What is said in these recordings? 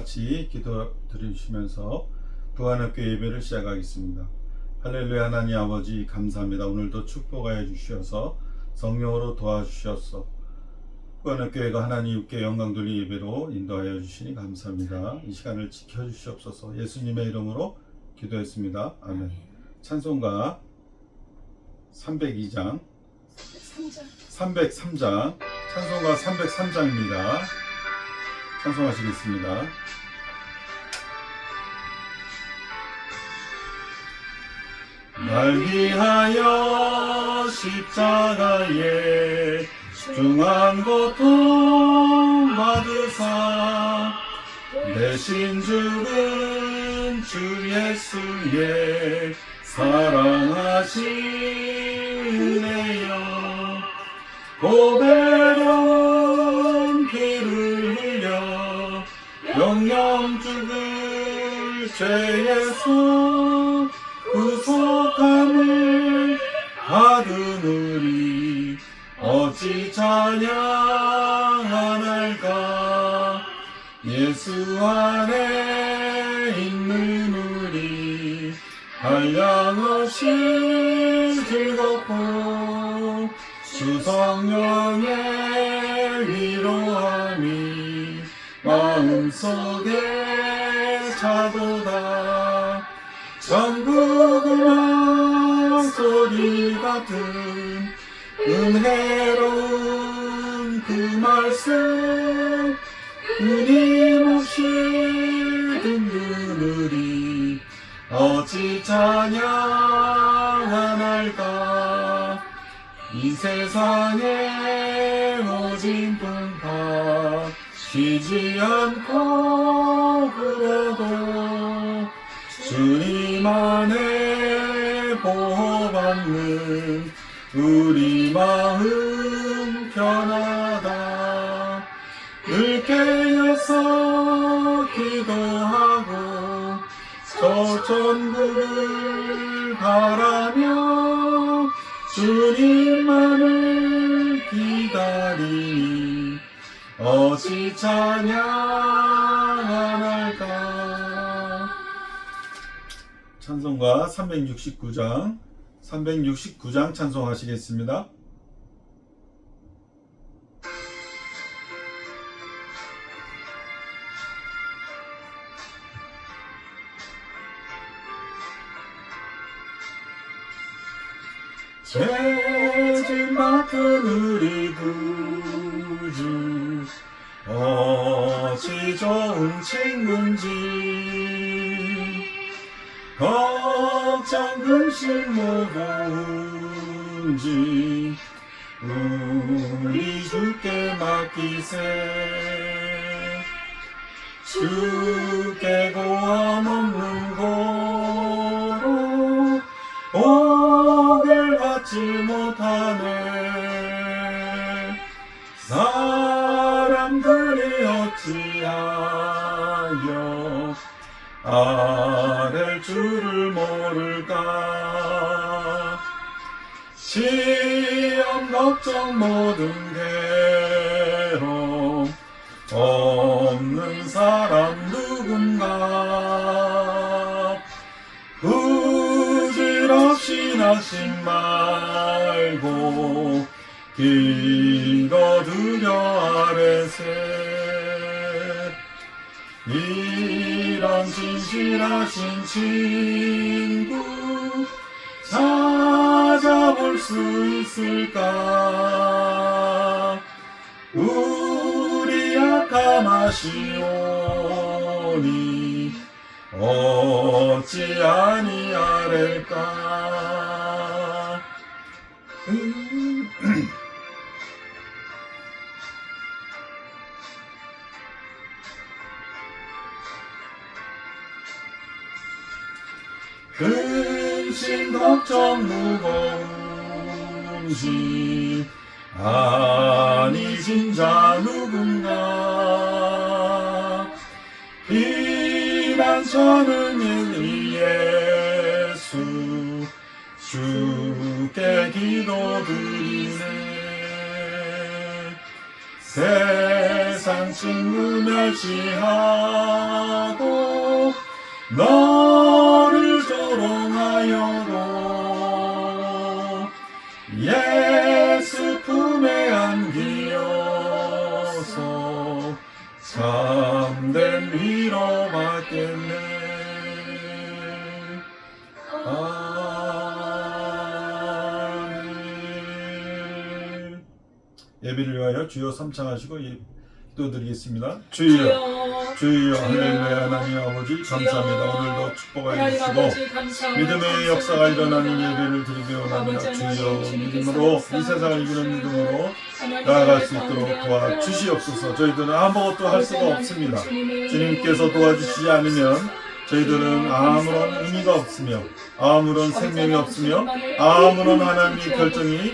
같이 기도 드리시면서 부활학교 예배를 시작하겠습니다. 할렐루야. 하나님 아버지 감사합니다. 오늘도 축복하여 주시어서 성령으로 도와주셔서 부활학교회가 하나님께 영광 돌리 예배로 인도하여 주시니 감사합니다. 이 시간을 지켜주시옵소서. 예수님의 이름으로 기도했습니다. 아멘. 찬송가 302장 303장 찬송가 303장입니다. 찬송하시겠습니다. 날 위하여 십자가에 중한 고통 받으사 대신 죽은 주 예수의 사랑하시네요. 고배로운 피를 흘려 영영 죽을 죄에서 구속함을 받으느니 어찌 찬양하날까. 예수 안에 있는 우리 한량없이 즐겁고 주 성령의 위로함이 마음속에 차도다. 전국 음악 소리 같은 은혜로운 그 말씀 끊임없이 듣는 우리 어찌 찬양하날까. 이 세상에 오진 풍파 쉬지 않고 불어도 주님 안에 보호받는 우리 마음 편하다. 늘 깨어서 기도하고 저 천국을 바라며 주님만을 기다리니 어찌 찬양하날까. 찬송가 369장 찬송하시겠습니다. 죄짐 맡은 우리 구주 어찌 좋은 친구인지 걱정 근심 모든지 우리 주께 맡기세. 주께 고함 없는 고로 복을 받지 못하네. 사람들이 어찌하여 아랠 줄을 모를까. 시험 걱정 모든 괴로움 없는 사람 누군가. 부질없이 낙심 말고 기도드려 아뢰세. 이런 진실하신 친구 찾아볼 수 있을까. 우리 약함 아시오니 어찌 아니하랄까. 근심 걱정 무거운지 아니진 자 누군가. 피난처는 이 예수 주께 기도드리네. 세상 세상 친구 멸시하고 너를 조롱하여도 예수 품에 안기어서 참된 위로 받겠네. 아멘. 예배를 위하여 주여 삼창하시고 기도드리겠습니다. 주여, 주여, 할렐루야. 하나님 아버지 감사합니다. 오늘도 축복하여 주시고 믿음의 역사가 일어나는 예배를 드리기 원합니다. 주여, 믿음으로 이 세상을 이기는 믿음으로 나아갈 수 있도록 도와주시옵소서. 저희들은 아무것도 할 수가 없습니다. 주님께서 도와주시지 않으면 저희들은 아무런 의미가 없으며 아무런 생명이 없으며 아무런 하나님의 결정이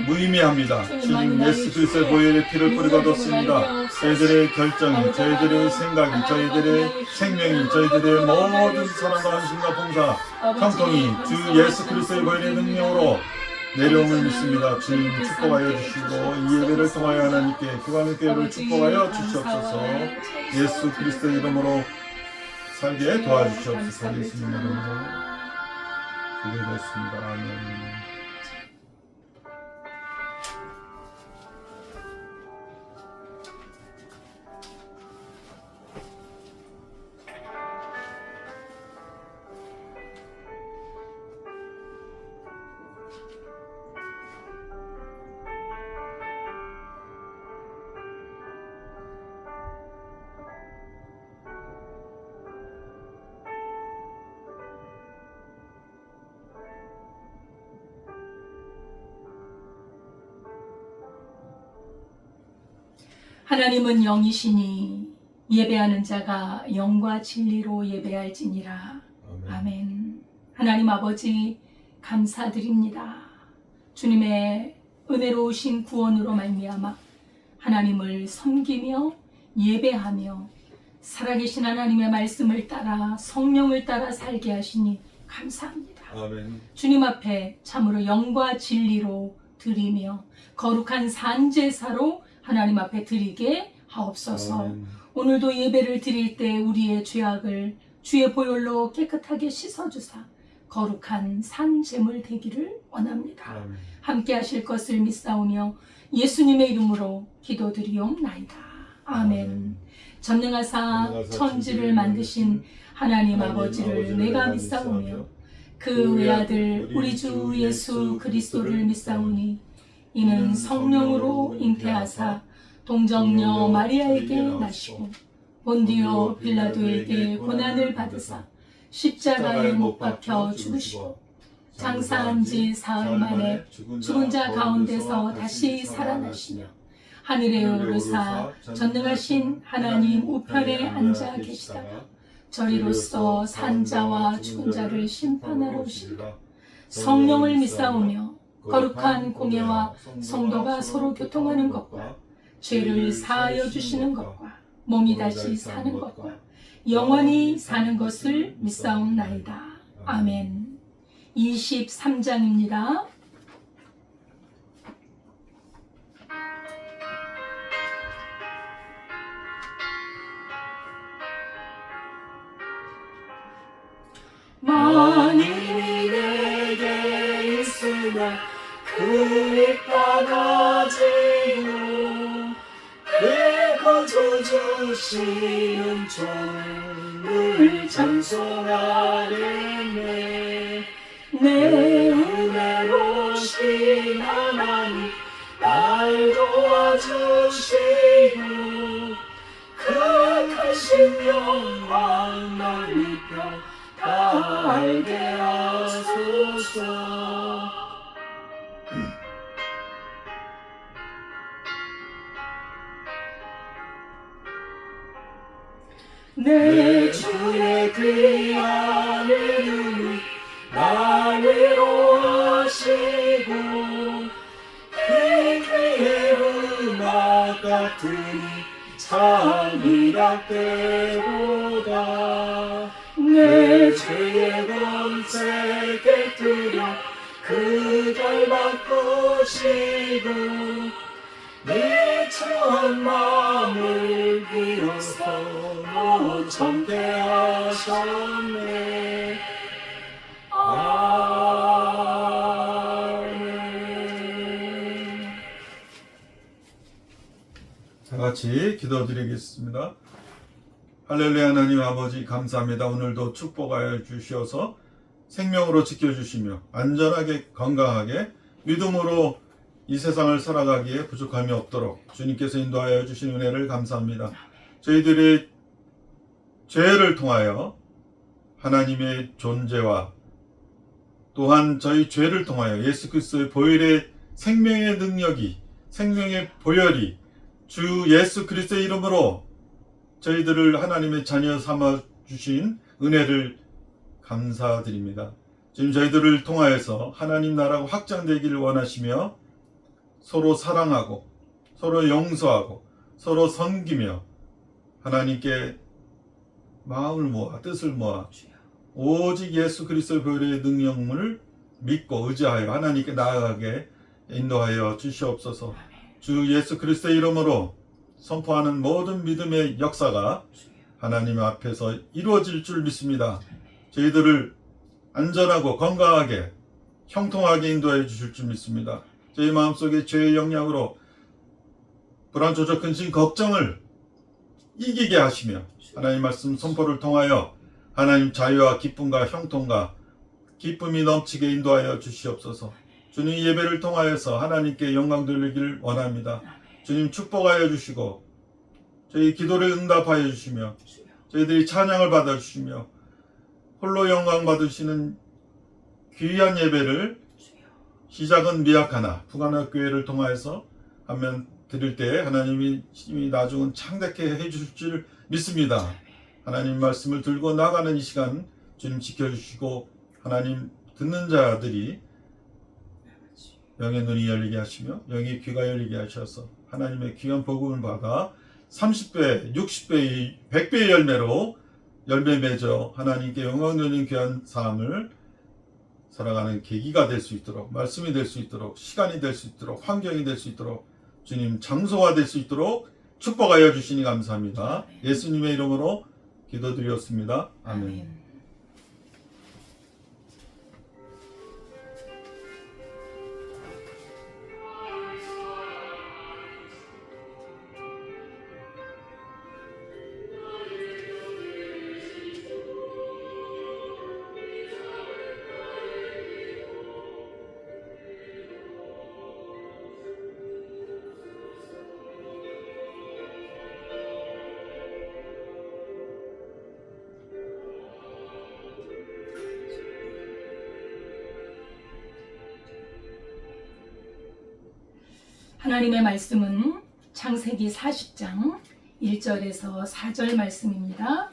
무의미합니다. 주님 예수 그리스도의 보혈의 피를 뿌리고 얻었습니다. 저희들의 결정이, 저희들의 생각이, 저희들의 생명이, 저희들의 모든 사랑과 헌신과 봉사, 형통이 주 예수 그리스도의 보혈의 능력으로 내려옴을 믿습니다. 주님 축복하여 주시고 이 예배를 통하여 하나님께 교회의 교회를 축복하여 주시옵소서. 예수 그리스도의 이름으로 살게 도와주시옵소서. 예수님의 이름으로 기도드렸습니다. 아멘. 하나님은 영이시니 예배하는 자가 영과 진리로 예배할지니라. 아멘. 하나님 아버지 감사드립니다. 주님의 은혜로우신 구원으로 말미암아 하나님을 섬기며 예배하며 살아계신 하나님의 말씀을 따라 성령을 따라 살게 하시니 감사합니다. 아멘. 주님 앞에 참으로 영과 진리로 드리며 거룩한 산제사로 하나님 앞에 드리게 하옵소서. 아멘. 오늘도 예배를 드릴 때 우리의 죄악을 주의 보혈로 깨끗하게 씻어주사 거룩한 산제물 되기를 원합니다. 아멘. 함께 하실 것을 믿사오며 예수님의 이름으로 기도드리옵나이다. 아멘. 전능하사 천지를 만드신 하나님 아버지를 내가 믿사오며 그 외아들 우리 주 예수 그리스도를 믿사오니 이는 성령으로 잉태하사 동정녀 마리아에게 나시고 본디오 빌라도에게 고난을 받으사 십자가에 못 박혀 죽으시고 장사한 지 사흘 만에 죽은 자 가운데서 다시 살아나시며 하늘에 오르사 전능하신 하나님 우편에 앉아 계시다가 저리로서 산자와 죽은 자를 심판하러 오시리라. 성령을 믿사오며 거룩한 공예와 성도가 서로 교통하는 것과 죄를 사하여 주시는 것과 몸이 다시 사는 것과 영원히 사는 것을 믿사옵나이다. 아멘. 23장입니다. 만일이 내게 있으나 그 이빠가지고 내 거저 주시는 종을 찬송하겠네. 내 은혜로우신 하나님 날 도와주시고 그 크신 영광 널리 펴 다 알게 하소서. 내 주의 귀한 이름이 나를 위로하시고 그 귀의 음악 같으니 찬이라 때보다 내 죄의 번째 깨뜨려 그걸 바꾸시고 내 참 마음을 비워서 참게 하셨네. 아멘. 다 같이 기도드리겠습니다. 할렐루야. 하나님 아버지 감사합니다. 오늘도 축복하여 주시어서 생명으로 지켜주시며 안전하게 건강하게 믿음으로 이 세상을 살아가기에 부족함이 없도록 주님께서 인도하여 주신 은혜를 감사합니다. 저희들의 죄를 통하여 하나님의 존재와 또한 저희 죄를 통하여 예수 그리스도의 보혈의 생명의 능력이, 생명의 보혈이 주 예수 그리스도의 이름으로 저희들을 하나님의 자녀 삼아 주신 은혜를 감사드립니다. 지금 저희들을 통하여서 하나님 나라가 확장되기를 원하시며 서로 사랑하고 서로 용서하고 서로 섬기며 하나님께 마음을 모아 뜻을 모아 오직 예수 그리스도의 보혈의 능력을 믿고 의지하여 하나님께 나아가게 인도하여 주시옵소서. 주 예수 그리스도의 이름으로 선포하는 모든 믿음의 역사가 하나님 앞에서 이루어질 줄 믿습니다. 저희들을 안전하고 건강하게 형통하게 인도해 주실 줄 믿습니다. 저희 마음속에 죄의 영향으로 불안조적 근심 걱정을 이기게 하시며 하나님 말씀 선포를 통하여 하나님 자유와 기쁨과 형통과 기쁨이 넘치게 인도하여 주시옵소서. 주님 예배를 통하여서 하나님께 영광 돌리기를 원합니다. 주님 축복하여 주시고 저희 기도를 응답하여 주시며 저희들이 찬양을 받아 주시며 홀로 영광 받으시는 귀한 예배를 시작은 미약하나 북한학교회를 통하여서 하면 드릴 때 하나님이 힘이 나중은 창대케 해주실 줄 믿습니다. 하나님 말씀을 들고 나가는 이 시간 주님 지켜주시고 하나님 듣는 자들이 영의 눈이 열리게 하시며 영의 귀가 열리게 하셔서 하나님의 귀한 복음을 받아 30배, 60배, 100배의 열매로 열매 맺어 하나님께 영광 돌리는 귀한 삶을 살아가는 계기가 될 수 있도록 말씀이 될 수 있도록 시간이 될 수 있도록 환경이 될 수 있도록 주님 장소가 될 수 있도록 축복하여 주시니 감사합니다. 예수님의 이름으로 기도드렸습니다. 아멘. 하나님의 말씀은 창세기 40장 1절에서 4절 말씀입니다.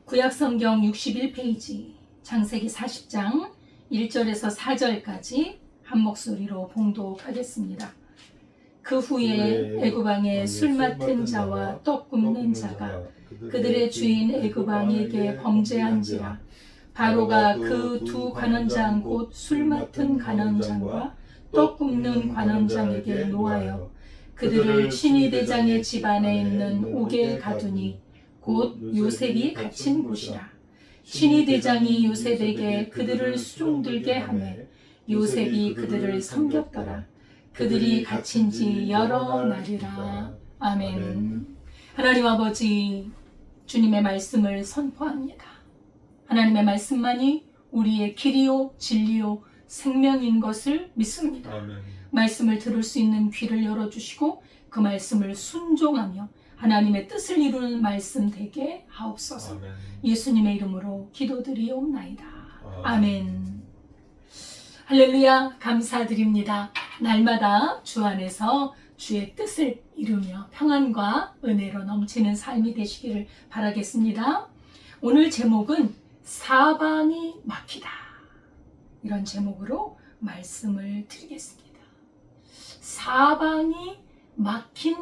구약성경 61페이지 창세기 40장 1절에서 4절까지 한 목소리로 봉독하겠습니다. 그 후에 애굽 왕의 술 맡은 자와 떡 굽는 자가 그들의 주인 애굽 왕에게 범죄한지라. 바로가 그 두 관원장 곧 술 맡은 관원장과 떡 굽는 관원장에게 노하여 그들을 친위대장의 집안에 있는 옥에 가두니 곧 요셉이 갇힌 곳이라. 친위대장이 요셉에게 그들을 수종들게 하매 요셉이 그들을 섬겼더라. 그들이 갇힌 지 여러 날이라. 아멘. 하나님 아버지, 주님의 말씀을 선포합니다. 하나님의 말씀만이 우리의 길이요 진리요 생명인 것을 믿습니다. 아멘. 말씀을 들을 수 있는 귀를 열어주시고 그 말씀을 순종하며 하나님의 뜻을 이루는 말씀 되게 하옵소서. 아멘. 예수님의 이름으로 기도드리옵나이다. 아멘. 할렐루야. 감사드립니다. 날마다 주 안에서 주의 뜻을 이루며 평안과 은혜로 넘치는 삶이 되시기를 바라겠습니다. 오늘 제목은 사방이 막히다, 이런 제목으로 말씀을 드리겠습니다. 사방이 막힌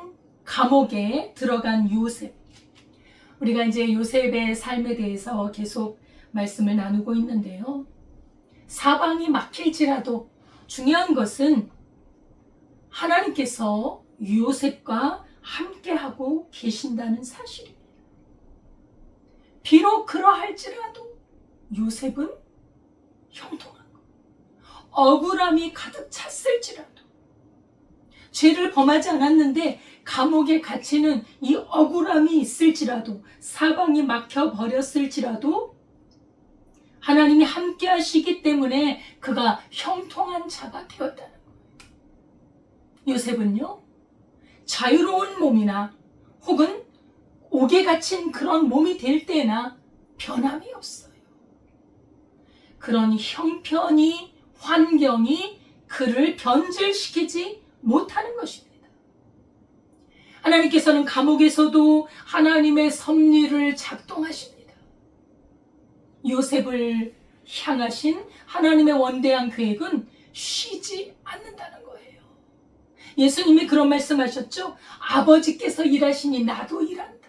감옥에 들어간 요셉. 우리가 이제 요셉의 삶에 대해서 계속 말씀을 나누고 있는데요. 사방이 막힐지라도 중요한 것은 하나님께서 요셉과 함께하고 계신다는 사실입니다. 비록 그러할지라도 요셉은 형통한 것, 억울함이 가득 찼을지라도, 죄를 범하지 않았는데 감옥에 갇히는 이 억울함이 있을지라도, 사방이 막혀버렸을지라도 하나님이 함께 하시기 때문에 그가 형통한 자가 되었다는 거예요. 요셉은요, 자유로운 몸이나 혹은 옥에 갇힌 그런 몸이 될 때나 변함이 없어요. 그런 형편이, 환경이 그를 변질시키지 못하는 것입니다. 하나님께서는 감옥에서도 하나님의 섭리를 작동하십니다. 요셉을 향하신 하나님의 원대한 계획은 쉬지 않는다는 거예요. 예수님이 그런 말씀하셨죠. 아버지께서 일하시니 나도 일한다.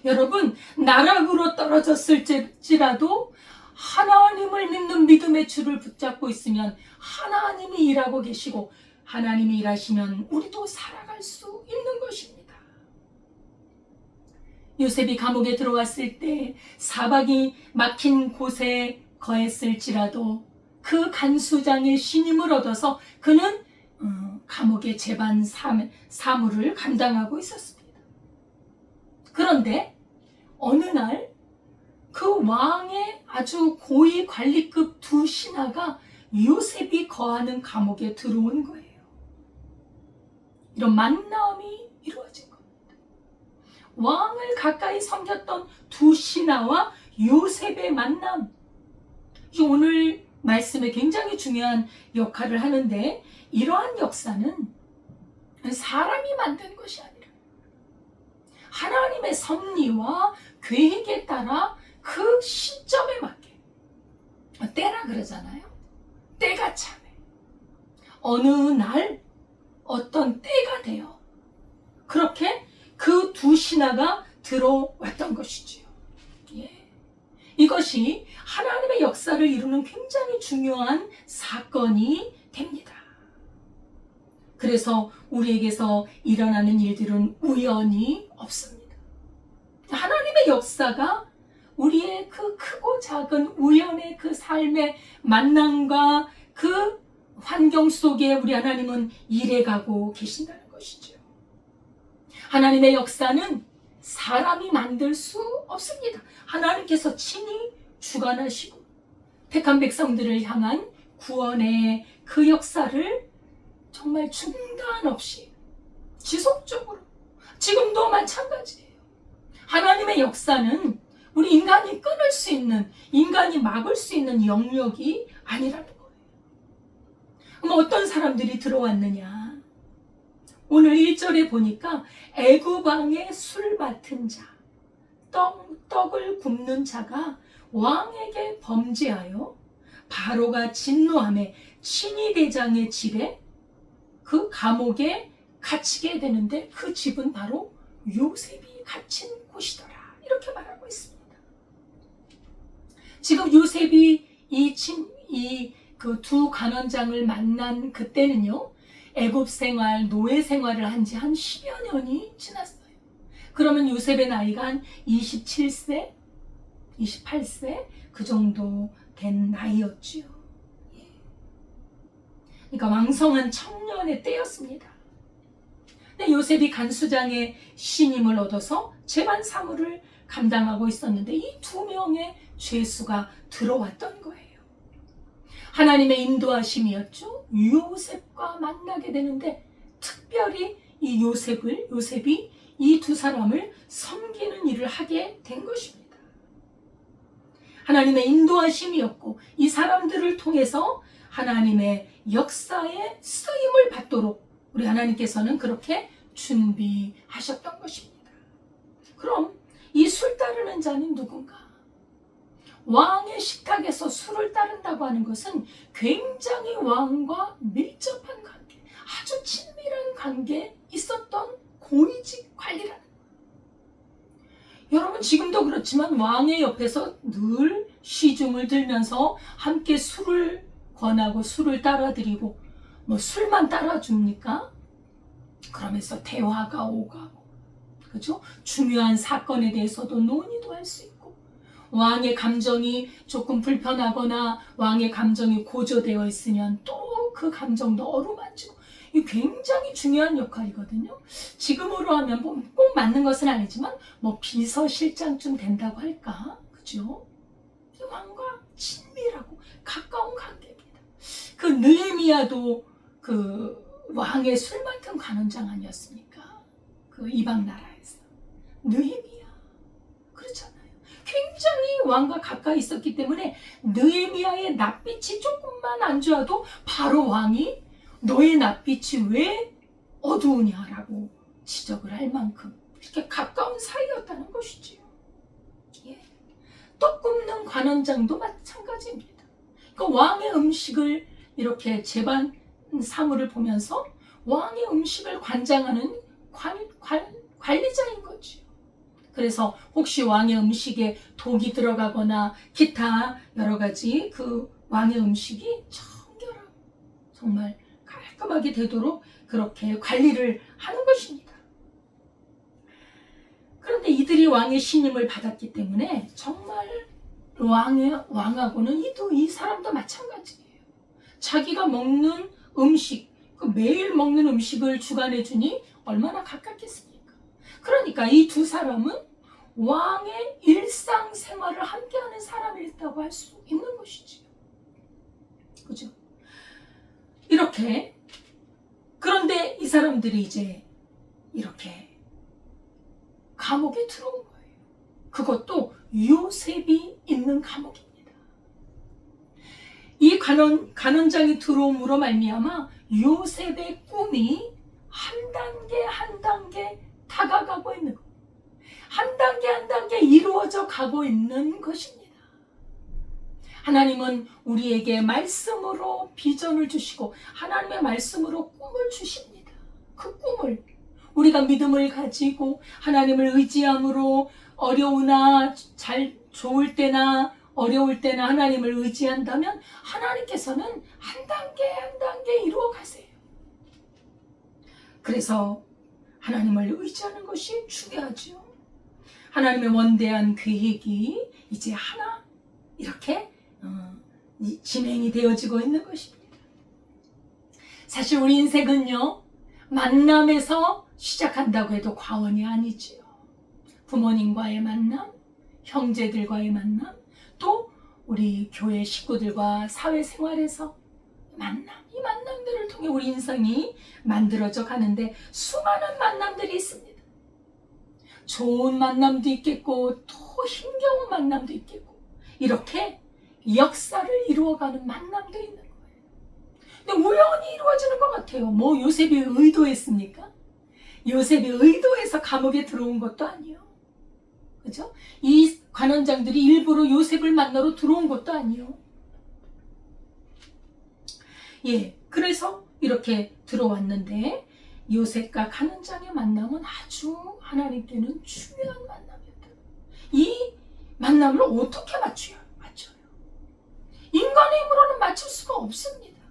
여러분, 나락으로 떨어졌을지라도 하나님을 믿는 믿음의 줄을 붙잡고 있으면 하나님이 일하고 계시고, 하나님이 일하시면 우리도 살아갈 수 있는 것입니다. 요셉이 감옥에 들어왔을 때 사박이 막힌 곳에 거했을지라도 그 간수장의 신임을 얻어서 그는 감옥의 재반 사무를 감당하고 있었습니다. 그런데 어느 날 그 왕의 아주 고위 관리급 두 신하가 요셉이 거하는 감옥에 들어온 거예요. 이런 만남이 이루어진 겁니다. 왕을 가까이 섬겼던 두 신하와 요셉의 만남, 오늘 말씀에 굉장히 중요한 역할을 하는데, 이러한 역사는 사람이 만든 것이 아니라 하나님의 섭리와 계획에 따라 그 시점에 맞게, 때라 그러잖아요. 때가 참해. 어느 날 어떤 때가 되어 그렇게 그 두 신하가 들어왔던 것이지요. 예. 이것이 하나님의 역사를 이루는 굉장히 중요한 사건이 됩니다. 그래서 우리에게서 일어나는 일들은 우연이 없습니다. 하나님의 역사가 우리의 그 크고 작은 우연의 그 삶의 만남과 그 환경 속에 우리 하나님은 일해가고 계신다는 것이죠. 하나님의 역사는 사람이 만들 수 없습니다. 하나님께서 친히 주관하시고 택한 백성들을 향한 구원의 그 역사를 정말 중단 없이 지속적으로, 지금도 마찬가지예요. 하나님의 역사는 우리 인간이 끊을 수 있는, 인간이 막을 수 있는 영역이 아니라는 거예요. 그럼 어떤 사람들이 들어왔느냐? 오늘 1절에 보니까 애굽 왕의 술 맡은 자, 떡을 굽는 자가 왕에게 범죄하여 바로가 진노함에 친위 대장의 집에, 그 감옥에 갇히게 되는데 그 집은 바로 요셉이 갇힌 곳이더라, 이렇게 말하고 있습니다. 지금 요셉이 그 두 간원장을 만난 그때는요, 애굽 생활, 노예 생활을 한 지 한 10여 년이 지났어요. 그러면 요셉의 나이가 한 27세, 28세 그 정도 된 나이였지요. 그러니까 왕성한 청년의 때였습니다. 근데 요셉이 간수장의 신임을 얻어서 재반 사무를 감당하고 있었는데 이 두 명의 죄수가 들어왔던 거예요. 하나님의 인도하심이었죠. 요셉과 만나게 되는데 특별히 이 요셉이 이 두 사람을 섬기는 일을 하게 된 것입니다. 하나님의 인도하심이었고 이 사람들을 통해서 하나님의 역사에 쓰임을 받도록 우리 하나님께서는 그렇게 준비하셨던 것입니다. 그럼 이 술 따르는 자는 누군가? 왕의 식탁에서 술을 따른다고 하는 것은 굉장히 왕과 밀접한 관계, 아주 친밀한 관계에 있었던 고위직 관리라는 거예요. 여러분, 지금도 그렇지만 왕의 옆에서 늘 시중을 들면서 함께 술을 권하고 술을 따라드리고 뭐 술만 따라줍니까? 그러면서 대화가 오가고, 그죠? 중요한 사건에 대해서도 논의도 할 수 있고, 왕의 감정이 조금 불편하거나 왕의 감정이 고조되어 있으면 또 그 감정도 어루만지고, 이 굉장히 중요한 역할이거든요. 지금으로 하면 꼭 맞는 것은 아니지만 뭐 비서실장쯤 된다고 할까, 그죠? 왕과 친밀하고 가까운 관계입니다. 그 느헤미야도 그 왕의 술 맡은 관원장 아니었습니까? 그 이방 나라에서 느헤미야, 그렇잖아요. 굉장히 왕과 가까이 있었기 때문에 느헤미야의 낯빛이 조금만 안 좋아도 바로 왕이 너의 낯빛이 왜 어두우냐라고 지적을 할 만큼 이렇게 가까운 사이였다는 것이지요. 예. 떡 굽는 관원장도 마찬가지입니다. 그러니까 왕의 음식을 이렇게 제반 사물을 보면서 왕의 음식을 관장하는 관리자인 거지요. 그래서 혹시 왕의 음식에 독이 들어가거나 기타 여러 가지 그 왕의 음식이 청결하고 정말 깔끔하게 되도록 그렇게 관리를 하는 것입니다. 그런데 이들이 왕의 신임을 받았기 때문에 정말 왕하고는 이 사람도 마찬가지예요. 자기가 먹는 음식, 그 매일 먹는 음식을 주관해 주니 얼마나 가깝겠습니까? 그러니까 이 두 사람은 왕의 일상생활을 함께하는 사람이었다고 할 수 있는 것이지요. 그죠? 이렇게, 그런데 이 사람들이 이제 이렇게 감옥에 들어온 거예요. 그것도 요셉이 있는 감옥입니다. 이 간원장이 들어옴으로 말미암아 요셉의 꿈이 한 단계 한 단계 다가가고 있는 것, 한 단계 한 단계 이루어져 가고 있는 것입니다. 하나님은 우리에게 말씀으로 비전을 주시고 하나님의 말씀으로 꿈을 주십니다. 그 꿈을 우리가 믿음을 가지고 하나님을 의지함으로 어려우나 좋을 때나 어려울 때나 하나님을 의지한다면 하나님께서는 한 단계 한 단계 이루어 가세요. 그래서 하나님을 의지하는 것이 중요하죠. 하나님의 원대한 계획이 이제 하나 이렇게 진행이 되어지고 있는 것입니다. 사실 우리 인생은요, 만남에서 시작한다고 해도 과언이 아니지요. 부모님과의 만남, 형제들과의 만남, 또 우리 교회 식구들과 사회생활에서 만남, 이 만남들을 통해 우리 인생이 만들어져 가는데 수많은 만남들이 있습니다. 좋은 만남도 있겠고 또 힘겨운 만남도 있겠고 이렇게 역사를 이루어가는 만남도 있는 거예요. 근데 우연히 이루어지는 것 같아요. 뭐 요셉이 의도했습니까? 요셉이 의도해서 감옥에 들어온 것도 아니에요. 그죠? 이 관원장들이 일부러 요셉을 만나러 들어온 것도 아니에요. 예, 그래서 이렇게 들어왔는데 요셉과 관원장의 만남은 아주 하나님께는 중요한 만남이었다. 이 만남을 어떻게 맞춰요? 인간의 힘으로는 맞출 수가 없습니다.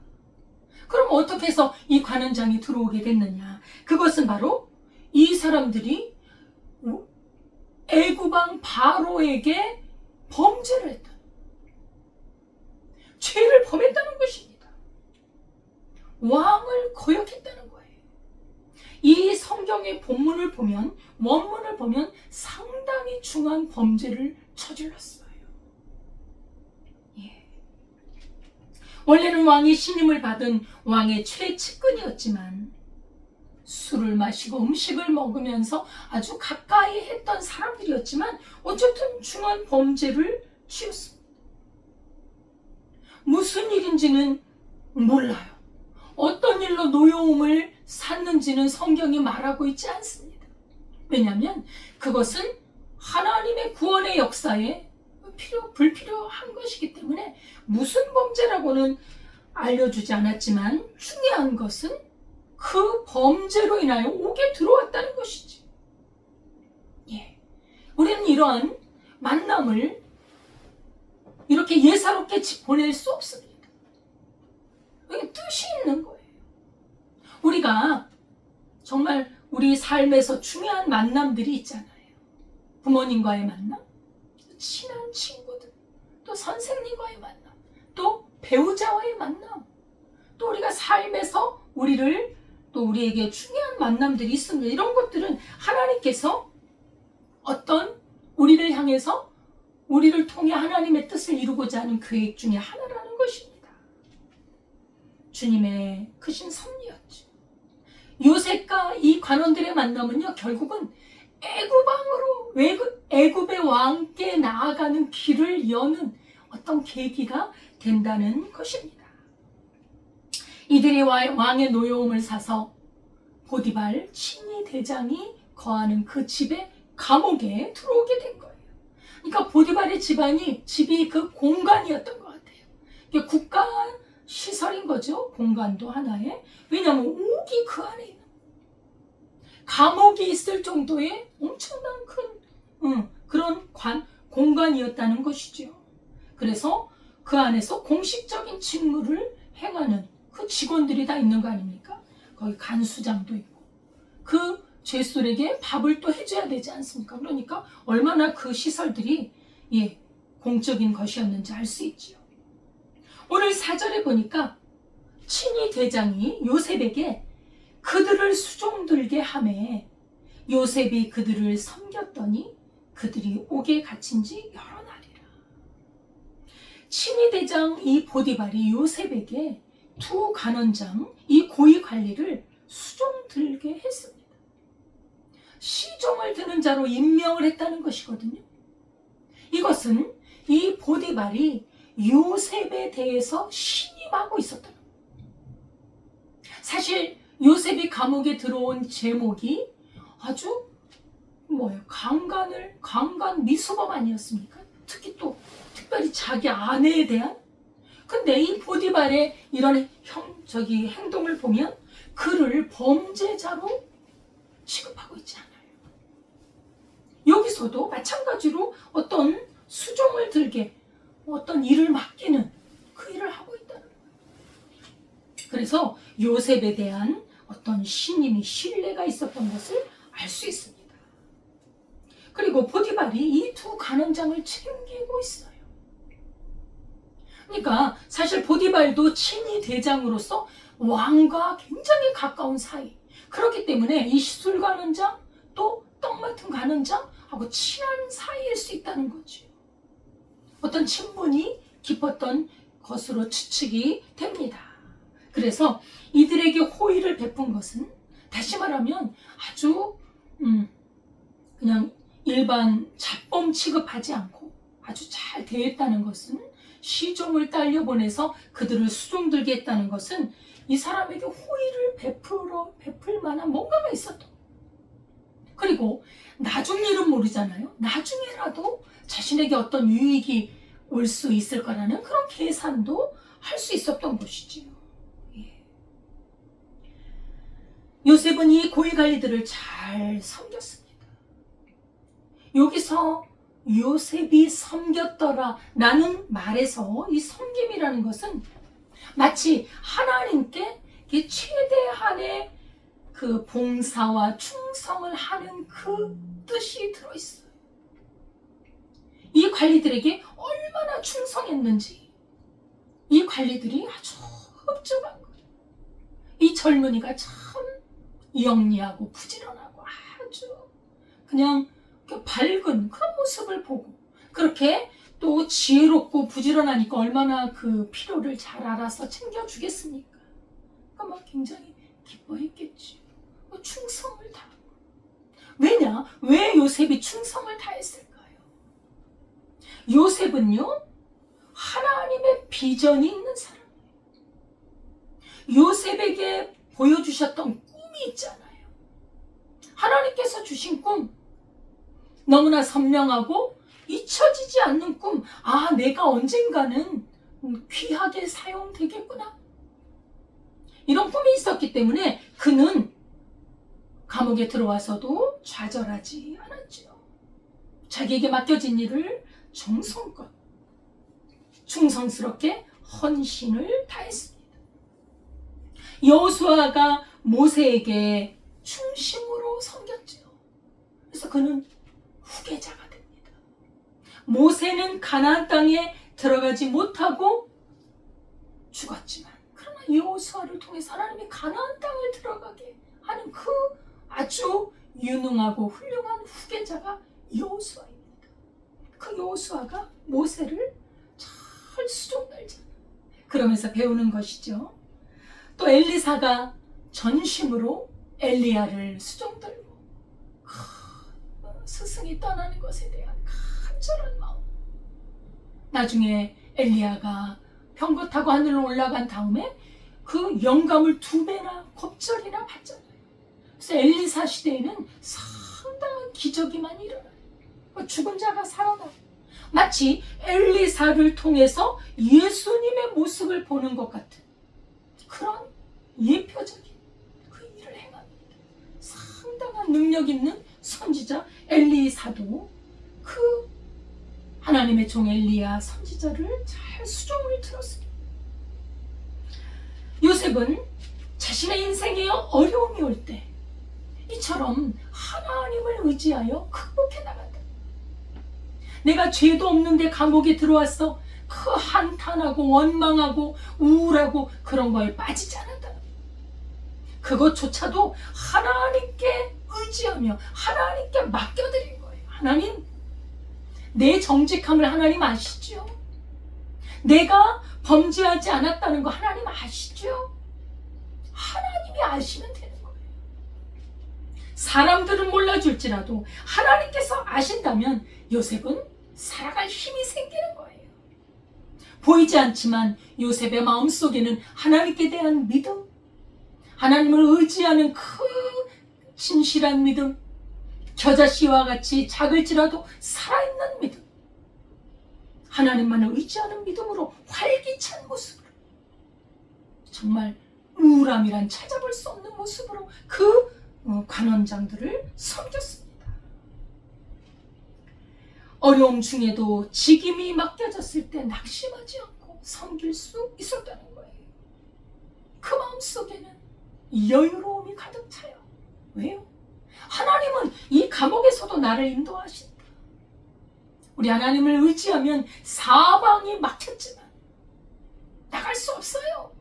그럼 어떻게 해서 이 관원장이 들어오게 됐느냐? 그것은 바로 이 사람들이 애굽왕 바로에게 범죄를 했다. 죄를 범했다는 것입니다. 왕을 거역했다는 거예요. 이 성경의 본문을 보면, 원문을 보면 상당히 중한 범죄를 저질렀어요. 원래는 왕이 신임을 받은 왕의 최측근이었지만 술을 마시고 음식을 먹으면서 아주 가까이 했던 사람들이었지만 어쨌든 중한 범죄를 지었습니다. 무슨 일인지는 몰라요. 어떤 일로 노여움을 샀는지는 성경이 말하고 있지 않습니다. 왜냐하면 그것은 하나님의 구원의 역사에 불필요한 것이기 때문에 무슨 범죄라고는 알려주지 않았지만 중요한 것은 그 범죄로 인하여 옥에 들어왔다는 것이지. 예, 우리는 이러한 만남을 이렇게 예사롭게 보낼 수 없습니다. 정말 우리 삶에서 중요한 만남들이 있잖아요. 부모님과의 만남, 친한 친구들, 또 선생님과의 만남, 또 배우자와의 만남, 또 우리가 삶에서 우리에게 중요한 만남들이 있습니다. 이런 것들은 하나님께서 어떤 우리를 향해서 우리를 통해 하나님의 뜻을 이루고자 하는 계획 중에 하나라는 것입니다. 주님의 크신 섭리였죠. 요셉과 이 관원들의 만남은요, 결국은 애굽의 왕께 나아가는 길을 여는 어떤 계기가 된다는 것입니다. 이들이 왕의 노여움을 사서 보디발 친위 대장이 거하는 그 집에 감옥에 들어오게 된 거예요. 그러니까 보디발의 집이 그 공간이었던 것 같아요. 이게 국가 시설인 거죠. 공간도 하나의. 왜냐하면 옥이 그 안에 있는 감옥이 있을 정도의 엄청난 큰 그런 공간이었다는 것이죠. 그래서 그 안에서 공식적인 직무를 행하는 그 직원들이 다 있는 거 아닙니까? 거기 간수장도 있고 그 죄수에게 밥을 또 해줘야 되지 않습니까? 그러니까 얼마나 그 시설들이 공적인 것이었는지 알 수 있지요. 오늘 4절에 보니까 친위 대장이 요셉에게 그들을 수종들게 하매 요셉이 그들을 섬겼더니 그들이 옥에 갇힌 지 여러 날이라. 친위 대장 이 보디발이 요셉에게 두 간원장 이 고위 관리를 수종들게 했습니다. 시종을 드는 자로 임명을 했다는 것이거든요. 이것은 이 보디발이 요셉에 대해서 신임하고 있었던 거예요. 사실 요셉이 감옥에 들어온 제목이 아주 강간 미수범 아니었습니까? 특별히 자기 아내에 대한. 근데 이 보디발의 이런 행동을 보면 그를 범죄자로 취급하고 있지 않아요. 여기서도 마찬가지로 어떤 수종을 들게 어떤 일을 맡기는 그 일을 하고 있다는 거예요. 그래서 요셉에 대한 어떤 신뢰가 있었던 것을 알 수 있습니다. 그리고 보디발이 이 두 간원장을 챙기고 있어요. 그러니까 사실 보디발도 친위 대장으로서 왕과 굉장히 가까운 사이. 그렇기 때문에 이 시술 간원장 또 떡 맡은 간원장하고 친한 사이일 수 있다는 거죠. 어떤 친분이 깊었던 것으로 추측이 됩니다. 그래서 이들에게 호의를 베푼 것은 다시 말하면 아주 그냥 일반 잡범 취급하지 않고 아주 잘 대했다는 것은 시종을 딸려보내서 그들을 수종들게 했다는 것은 이 사람에게 호의를 베풀 만한 뭔가가 있었던 거예요. 그리고 나중 일은 모르잖아요. 나중에라도 자신에게 어떤 유익이 올 수 있을 거라는 그런 계산도 할 수 있었던 것이지요. 요셉은 이 고위관리들을 잘 섬겼습니다. 여기서 요셉이 섬겼더라 라는 말에서 이 섬김이라는 것은 마치 하나님께 최대한의 그 봉사와 충성을 하는 그 뜻이 들어있어요. 이 관리들에게 얼마나 충성했는지 이 관리들이 아주 흡족한 거예요. 이 젊은이가 참 영리하고 부지런하고 아주 그냥 밝은 그런 모습을 보고 그렇게 또 지혜롭고 부지런하니까 얼마나 그 필요를 잘 알아서 챙겨주겠습니까? 그러니까 막 굉장히 기뻐했겠지. 충성을 다하고. 왜 요셉이 충성을 다했을까요? 요셉은요, 하나님의 비전이 있는 사람이에요. 요셉에게 보여주셨던 꿈이 있잖아요. 하나님께서 주신 꿈, 너무나 선명하고 잊혀지지 않는 꿈. 내가 언젠가는 귀하게 사용되겠구나. 이런 꿈이 있었기 때문에 그는 감옥에 들어와서도 좌절하지 않았죠. 자기에게 맡겨진 일을 정성껏 충성스럽게 헌신을 다했습니다. 여호수아가 모세에게 중심으로 섬겼지요. 그래서 그는 후계자가 됩니다. 모세는 가나안 땅에 들어가지 못하고 죽었지만 그러나 여호수아를 통해서 하나님이 가나안 땅을 들어가게 하는 그 아주 유능하고 훌륭한 후계자가 여호수아입니다. 그 여호수아가 모세를 잘 수종달잖아요. 그러면서 배우는 것이죠. 또 엘리사가 전심으로 엘리야를 수종들고 스승이 떠나는 것에 대한 간절한 마음. 나중에 엘리야가 병거 타고 하늘로 올라간 다음에 그 영감을 2배나 곱절이나 받잖아요. 그래서 엘리사 시대에는 상당한 기적이 많이 일어나요. 죽은 자가 살아나. 마치 엘리사를 통해서 예수님의 모습을 보는 것 같은 그런 예표적인 그 일을 행합니다. 상당한 능력 있는 선지자 엘리사도 그 하나님의 종 엘리야 선지자를 잘 수종을 들었습니다. 요셉은 자신의 인생에 어려움이 올 때 이처럼 하나님을 의지하여 극복해 나간다. 내가 죄도 없는데 감옥에 들어왔어. 그 한탄하고 원망하고 우울하고 그런 거에 빠지지 않았다. 그것조차도 하나님께 의지하며 하나님께 맡겨드린 거예요. 하나님, 내 정직함을 하나님 아시죠? 내가 범죄하지 않았다는 거 하나님 아시죠? 하나님이 아시면 되는 거예요. 사람들은 몰라줄지라도 하나님께서 아신다면 요셉은 살아갈 힘이 생기는 거예요. 보이지 않지만 요셉의 마음속에는 하나님께 대한 믿음, 하나님을 의지하는 그 진실한 믿음, 겨자씨와 같이 작을지라도 살아있는 믿음, 하나님만을 의지하는 믿음으로 활기찬 모습으로, 정말 우울함이란 찾아볼 수 없는 모습으로 그 관원장들을 섬겼습니다. 어려움 중에도 직임이 맡겨졌을 때 낙심하지 않고 섬길 수 있었다는 거예요. 그 마음속에는 여유로움이 가득 차요. 왜요? 하나님은 이 감옥에서도 나를 인도하신다. 우리 하나님을 의지하면 사방이 막혔지만 나갈 수 없어요.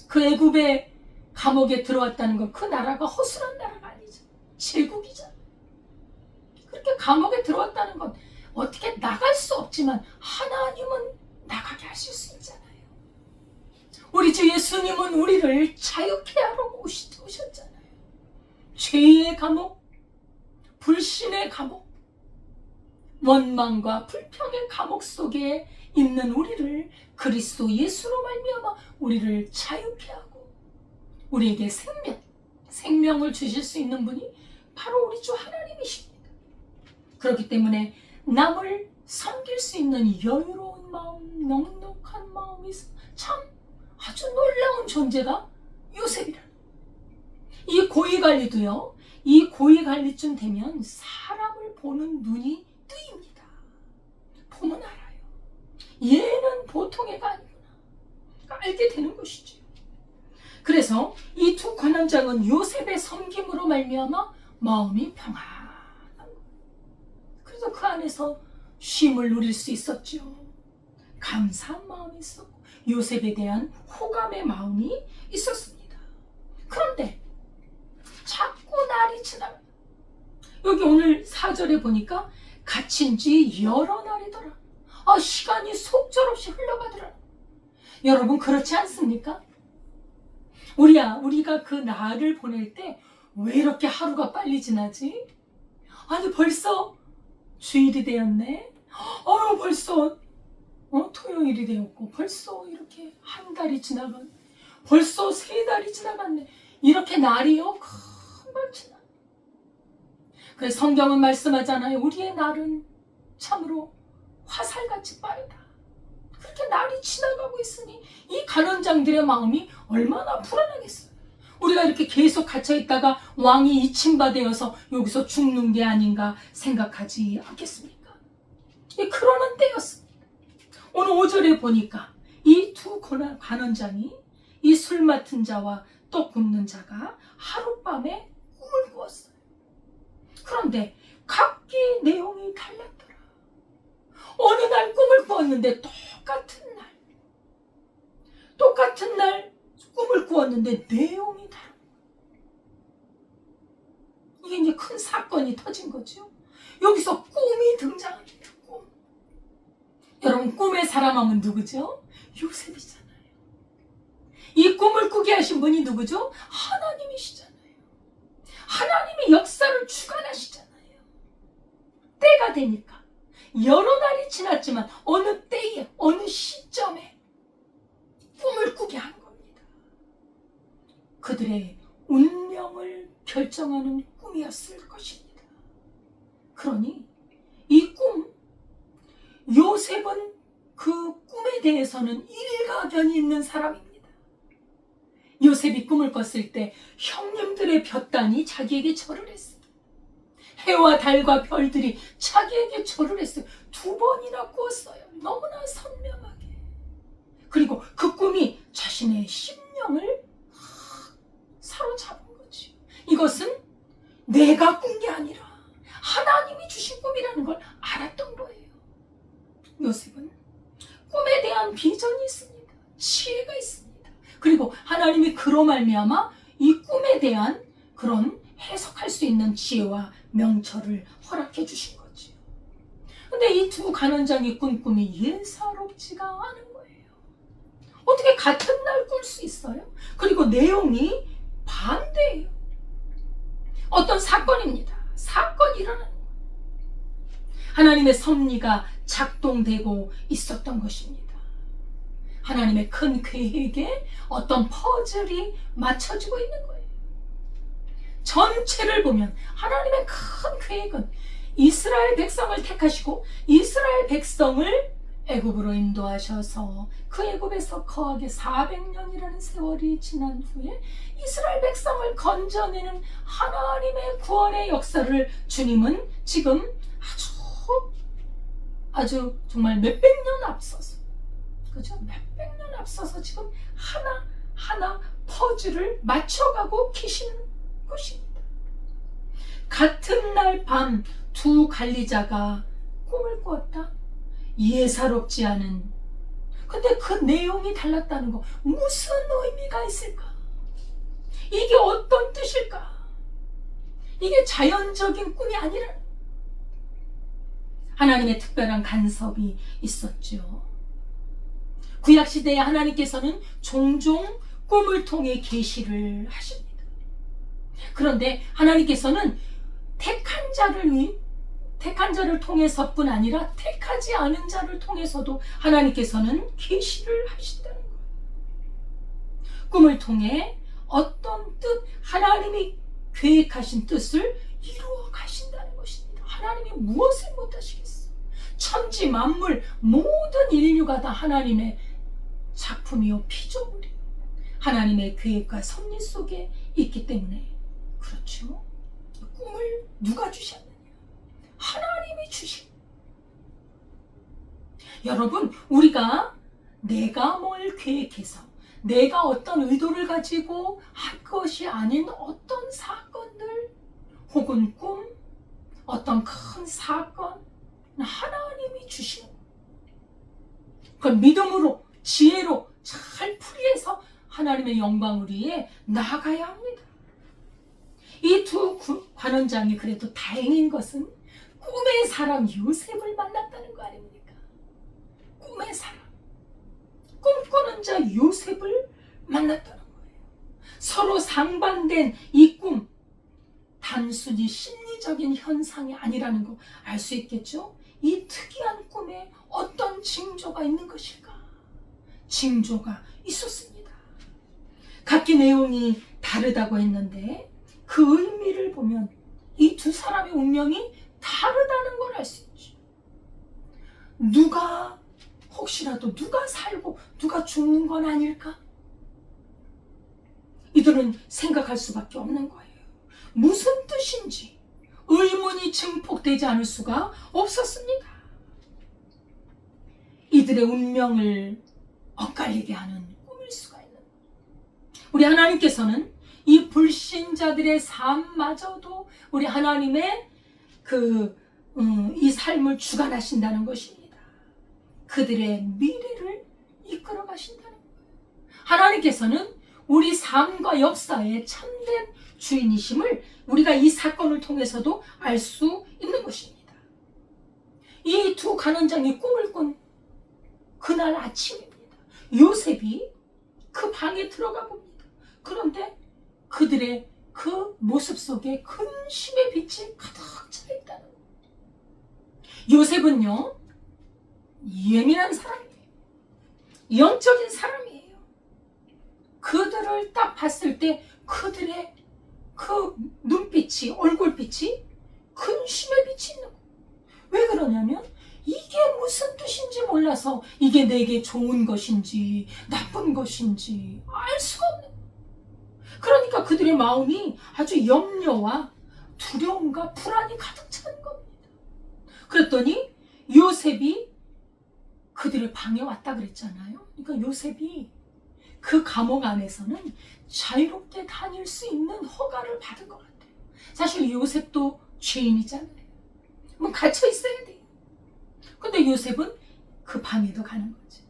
그 애굽의 감옥에 들어왔다는 건 그 나라가 허술한 나라가 아니죠. 제국이잖아. 그렇게 감옥에 들어왔다는 건 어떻게 나갈 수 없지만 하나님은 나가게 하실 수 있잖아요. 우리 주 예수님은 우리를 자유케 하러 오셨잖아요. 죄의 감옥, 불신의 감옥, 원망과 불평의 감옥 속에 있는 우리를 그리스도 예수로 말미암아 우리를 자유케 하고 우리에게 생명을 주실 수 있는 분이 바로 우리 주 하나님이십니다. 그렇기 때문에 남을 섬길 수 있는 여유로운 마음, 넉넉한 마음이 참 아주 놀라운 존재가 요셉이라는. 이 고위관리도요, 이 고위관리쯤 되면 사람을 보는 눈이 뜨입니다. 보면 알아요. 얘는 보통 애가 아니구나. 알게 되는 것이죠. 그래서 이 두 관원장은 요셉의 섬김으로 말미암아 마음이 평안한 거예요. 그래서 그 안에서 쉼을 누릴 수 있었죠. 감사한 마음이 있었고 요셉에 대한 호감의 마음이 있었습니다. 그런데 자꾸 날이 지나가. 여기 오늘 4절에 보니까 갇힌 지 여러 날이더라. 시간이 속절없이 흘러가더라. 여러분 그렇지 않습니까? 우리가 그 날을 보낼 때 왜 이렇게 하루가 빨리 지나지? 아니 벌써 주일이 되었네. 벌써 토요일이 되었고 벌써 이렇게 한 달이 지나간, 벌써 3달이 지나갔네. 이렇게 날이요 금방 지나. 그래서 성경은 말씀하잖아요. 우리의 날은 참으로 화살같이 빠르다. 그렇게 날이 지나가고 있으니 이 간원장들의 마음이 얼마나 불안하겠어요. 우리가 이렇게 계속 갇혀있다가 왕이 이침바되어서 여기서 죽는 게 아닌가 생각하지 않겠습니까? 그러는 때였습니다. 오늘 5절에 보니까 이 두 관원장이 이 술 맡은 자와 떡 굽는 자가 하룻밤에 꿈을 꾸었어요. 그런데 각기 내용이 달랐더라. 어느 날 꿈을 꾸었는데 똑같은 날 꿈을 꾸었는데 내용이 다른 거예요. 이게 이제 큰 사건이 터진 거죠. 여기서 꿈이 등장합니다. 꿈. 여러분, 꿈의 사람 하면 누구죠? 요셉이잖아요. 이 꿈을 꾸게 하신 분이 누구죠? 하나님이시잖아요. 하나님이 역사를 주관하시잖아요. 때가 되니까 여러 날이 지났지만 어느 때에 어느 시점에 꿈을 꾸게 한 겁니다. 그들의 운명을 결정하는 꿈이었을 것입니다. 그러니 이 꿈, 요셉은 그 꿈에 대해서는 일가견이 있는 사람입니다. 요셉이 꿈을 꿨을 때 형님들의 볕단이 자기에게 절을 했어요. 해와 달과 별들이 자기에게 절을 했어요. 2번이나 꾸었어요. 너무나 선명하게. 그리고 그 꿈이 자신의 심령을 사로잡은 거지. 이것은 내가 꾼 게 아니라 하나님이 주신 꿈이라는 걸 알았던 거예요. 요셉은 꿈에 대한 비전이 있습니다. 지혜가 있습니다. 그리고 하나님이 그로 말미암아 이 꿈에 대한 그런 해석할 수 있는 지혜와 명철을 허락해 주신 거지요. 근데 이 두 간원장이 꾼 꿈이 예사롭지가 않은 거예요. 어떻게 같은 날 꿀 수 있어요? 그리고 내용이 반대예요. 어떤 사건입니다. 사건이 일어나는 거예요. 하나님의 섭리가 작동되고 있었던 것입니다. 하나님의 큰 계획에 어떤 퍼즐이 맞춰지고 있는 거예요. 전체를 보면 하나님의 큰 계획은 이스라엘 백성을 택하시고 이스라엘 백성을 애굽으로 인도하셔서 그 애굽에서 거하게 400년이라는 세월이 지난 후에 이스라엘 백성을 건져내는 하나님의 구원의 역사를 주님은 지금 아주 정말 몇백 년 앞서서, 그죠? 몇백 년 앞서서 지금 하나 퍼즐을 맞춰가고 계시는 것입니다. 같은 날 밤 두 관리자가 꿈을 꾸었다. 예사롭지 않은, 근데 그 내용이 달랐다는 거 무슨 의미가 있을까? 이게 어떤 뜻일까? 이게 자연적인 꿈이 아니라 하나님의 특별한 간섭이 있었죠. 구약시대에 하나님께서는 종종 꿈을 통해 계시를 하십니다. 그런데 하나님께서는 택한 자를 통해서뿐 아니라 택하지 않은 자를 통해서도 하나님께서는 계시를 하신다는 거예요. 꿈을 통해 어떤 뜻, 하나님이 계획하신 뜻을 이루어 가신다는 것입니다. 하나님이 무엇을 못하시겠어요? 천지 만물 모든 인류가 다 하나님의 작품이요 피조물이요 하나님의 계획과 섭리 속에 있기 때문에 그렇죠. 꿈을 누가 주셨느냐? 하나님이 주신. 여러분, 우리가 내가 뭘 계획해서 내가 어떤 의도를 가지고 할 것이 아닌 어떤 사건들 혹은 꿈, 어떤 큰 사건 하나님이 주신 그 믿음으로 지혜로 잘 풀이해서 하나님의 영광을 위해 나아가야 합니다. 이 두 관원장이 그래도 다행인 것은 꿈의 사람 요셉을 만났다는 거 아닙니까? 꿈의 사람, 꿈꾸는 자 요셉을 만났다는 거예요. 서로 상반된 이 꿈, 단순히 심리적인 현상이 아니라는 거 알 수 있겠죠? 이 특이한 꿈에 어떤 징조가 있는 것일까? 징조가 있었습니다. 각기 내용이 다르다고 했는데 그 의미를 보면 이 두 사람의 운명이 다르다는 걸 알 수 있죠. 혹시라도 누가 살고 누가 죽는 건 아닐까? 이들은 생각할 수밖에 없는 거예요. 무슨 뜻인지 의문이 증폭되지 않을 수가 없었습니다. 이들의 운명을 엇갈리게 하는 꿈일 수가 있는 거예요. 우리 하나님께서는 이 불신자들의 삶마저도 우리 하나님의 이 삶을 주관하신다는 것입니다. 그들의 미래를 이끌어 가신다는 거예요. 하나님께서는 우리 삶과 역사의 참된 주인이심을 우리가 이 사건을 통해서도 알 수 있는 것입니다. 이 두 간원장이 꿈을 꾼 그날 아침입니다. 요셉이 그 방에 들어가 봅니다. 그런데 그들의 그 모습 속에 근심의 빛이 가득 차 있다는 거예요. 요셉은요, 예민한 사람이에요. 영적인 사람이에요. 그들을 딱 봤을 때 그들의 그 눈빛이, 얼굴빛이 근심의 빛이 있는 거예요. 왜 그러냐면 이게 무슨 뜻인지 몰라서 이게 내게 좋은 것인지 나쁜 것인지 알 수가 없는 거예요. 그러니까 그들의 마음이 아주 염려와 두려움과 불안이 가득 차는 겁니다. 그랬더니 요셉이 그들의 방에 왔다 그랬잖아요. 그러니까 요셉이 그 감옥 안에서는 자유롭게 다닐 수 있는 허가를 받은 것 같아요. 사실 요셉도 죄인이잖아요. 뭐 갇혀 있어야 돼요. 근데 요셉은 그 방에도 가는 거죠.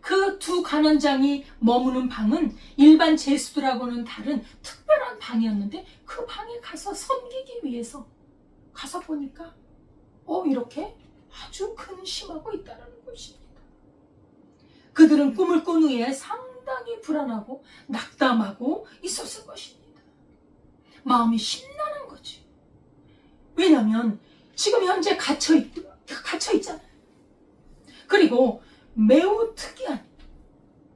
그 두 간원장이 머무는 방은 일반 죄수들하고는 다른 특별한 방이었는데 그 방에 가서 섬기기 위해서 가서 보니까 이렇게 아주 근심하고 있다는 것입니다. 그들은 꿈을 꾼 후에 상당히 불안하고 낙담하고 있었을 것입니다. 마음이 심란한 거지. 왜냐하면 지금 현재 갇혀 있잖아요. 그리고 매우 특이한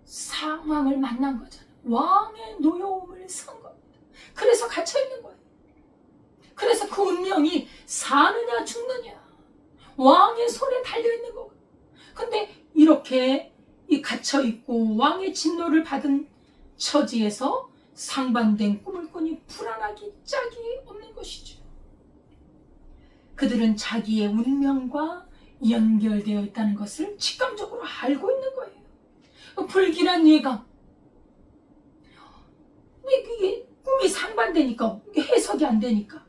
상황을 만난 거잖아요. 왕의 노여움을 산 겁니다. 그래서 갇혀 있는 거예요. 그래서 그 운명이 사느냐 죽느냐 왕의 손에 달려 있는 거예요. 근데 이렇게 갇혀 있고 왕의 진노를 받은 처지에서 상반된 꿈을 꾸니 불안하기 짝이 없는 것이죠. 그들은 자기의 운명과 연결되어 있다는 것을 직감적으로 알고 있는 거예요. 불길한 예감. 이게 꿈이 상반되니까 해석이 안 되니까.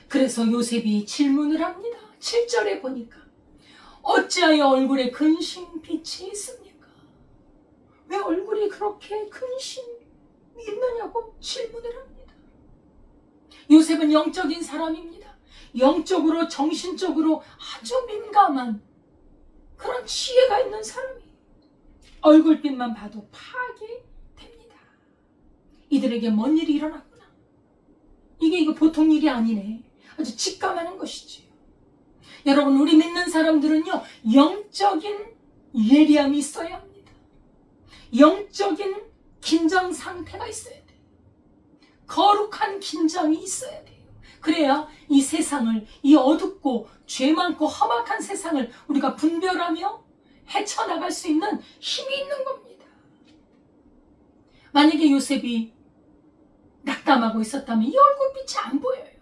그래서 요셉이 질문을 합니다. 7절에 보니까 어찌하여 얼굴에 근심빛이 있습니까? 왜 얼굴이 그렇게 근심이 있느냐고 질문을 합니다. 요셉은 영적인 사람입니다. 영적으로 정신적으로 아주 민감한 그런 지혜가 있는 사람이에요. 얼굴빛만 봐도 파악이 됩니다. 이들에게 뭔 일이 일어났구나. 이게 보통 일이 아니네. 아주 직감하는 것이지. 여러분, 우리 믿는 사람들은요, 영적인 예리함이 있어야 합니다. 영적인 긴장 상태가 있어야 돼요. 거룩한 긴장이 있어야 돼요. 그래야 이 세상을, 이 어둡고 죄 많고 험악한 세상을 우리가 분별하며 헤쳐나갈 수 있는 힘이 있는 겁니다. 만약에 요셉이 낙담하고 있었다면 이 얼굴빛이 안 보여요.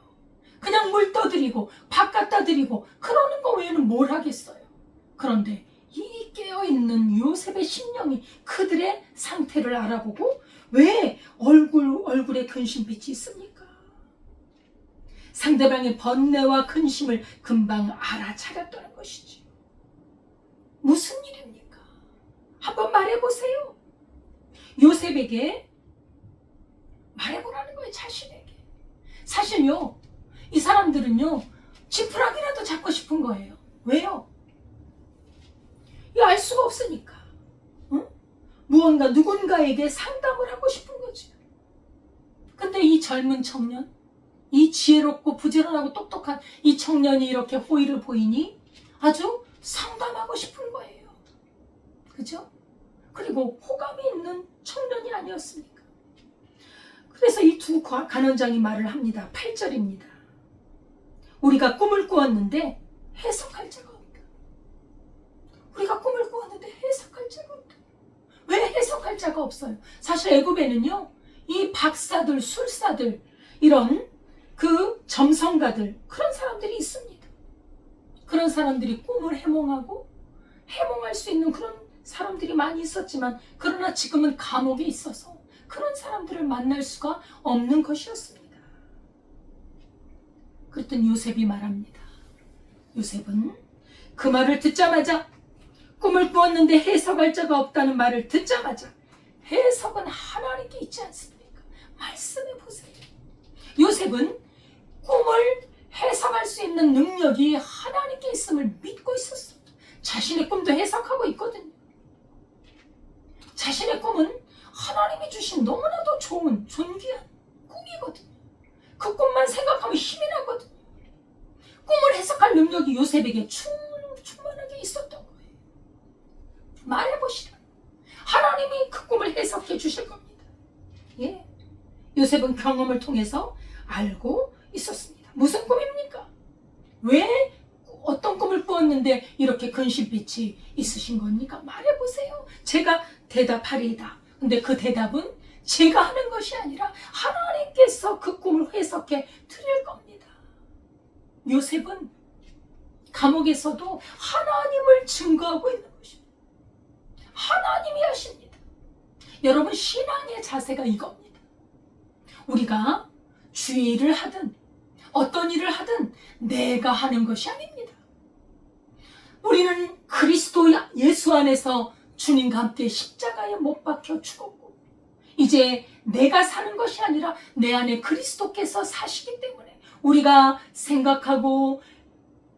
그냥 물 떠드리고 밥 갖다 드리고 그러는 거 외에는 뭘 하겠어요. 그런데 이 깨어있는 요셉의 심령이 그들의 상태를 알아보고 왜 얼굴에 근심빛이 있습니까? 상대방의 번뇌와 근심을 금방 알아차렸다는 것이지요. 무슨 일입니까? 한번 말해보세요. 요셉에게 말해보라는 거예요. 자신에게. 사실요, 이 사람들은요, 지푸라기라도 잡고 싶은 거예요. 왜요? 알 수가 없으니까. 응? 무언가 누군가에게 상담을 하고 싶은 거죠. 근데 이 젊은 청년, 이 지혜롭고 부지런하고 똑똑한 이 청년이 이렇게 호의를 보이니 아주 상담하고 싶은 거예요. 그죠? 그리고 호감이 있는 청년이 아니었습니까? 그래서 이 두 간원장이 말을 합니다. 8절입니다. 우리가 꿈을 꾸었는데 해석할 자가 없다. 우리가 꿈을 꾸었는데 해석할 자가 없다. 왜 해석할 자가 없어요? 사실 애굽에는요, 이 박사들, 술사들, 이런 그 점성가들, 그런 사람들이 있습니다. 그런 사람들이 꿈을 해몽하고 해몽할 수 있는 그런 사람들이 많이 있었지만, 그러나 지금은 감옥에 있어서 그런 사람들을 만날 수가 없는 것이었습니다. 그랬더니 요셉이 말합니다. 요셉은 그 말을 듣자마자, 꿈을 꾸었는데 해석할 자가 없다는 말을 듣자마자, 해석은 하나님께 있지 않습니까? 말씀해 보세요. 요셉은 꿈을 해석할 수 있는 능력이 하나님께 있음을 믿고 있었어요. 자신의 꿈도 해석하고 있거든요. 자신의 꿈은 하나님이 주신 너무나도 좋은 존귀한 꿈이거든요. 그 꿈만 생각하면 힘이 나거든요. 꿈을 해석할 능력이 요셉에게 충만하게 있었던 거예요. 말해보시라. 하나님이 그 꿈을 해석해 주실 겁니다. 예. 요셉은 경험을 통해서 알고 있었습니다. 무슨 꿈입니까? 왜 어떤 꿈을 꾸었는데 이렇게 근심빛이 있으신 겁니까? 말해보세요. 제가 대답하리이다. 근데 그 대답은 제가 하는 것이 아니라 하나님께서 그 꿈을 해석해 드릴 겁니다. 요셉은 감옥에서도 하나님을 증거하고 있는 것입니다. 하나님이 하십니다. 여러분, 신앙의 자세가 이겁니다. 우리가 주의 일을 하든 어떤 일을 하든 내가 하는 것이 아닙니다. 우리는 그리스도 예수 안에서 주님과 함께 십자가에 못 박혀 죽었고, 이제 내가 사는 것이 아니라 내 안에 그리스도께서 사시기 때문에 우리가 생각하고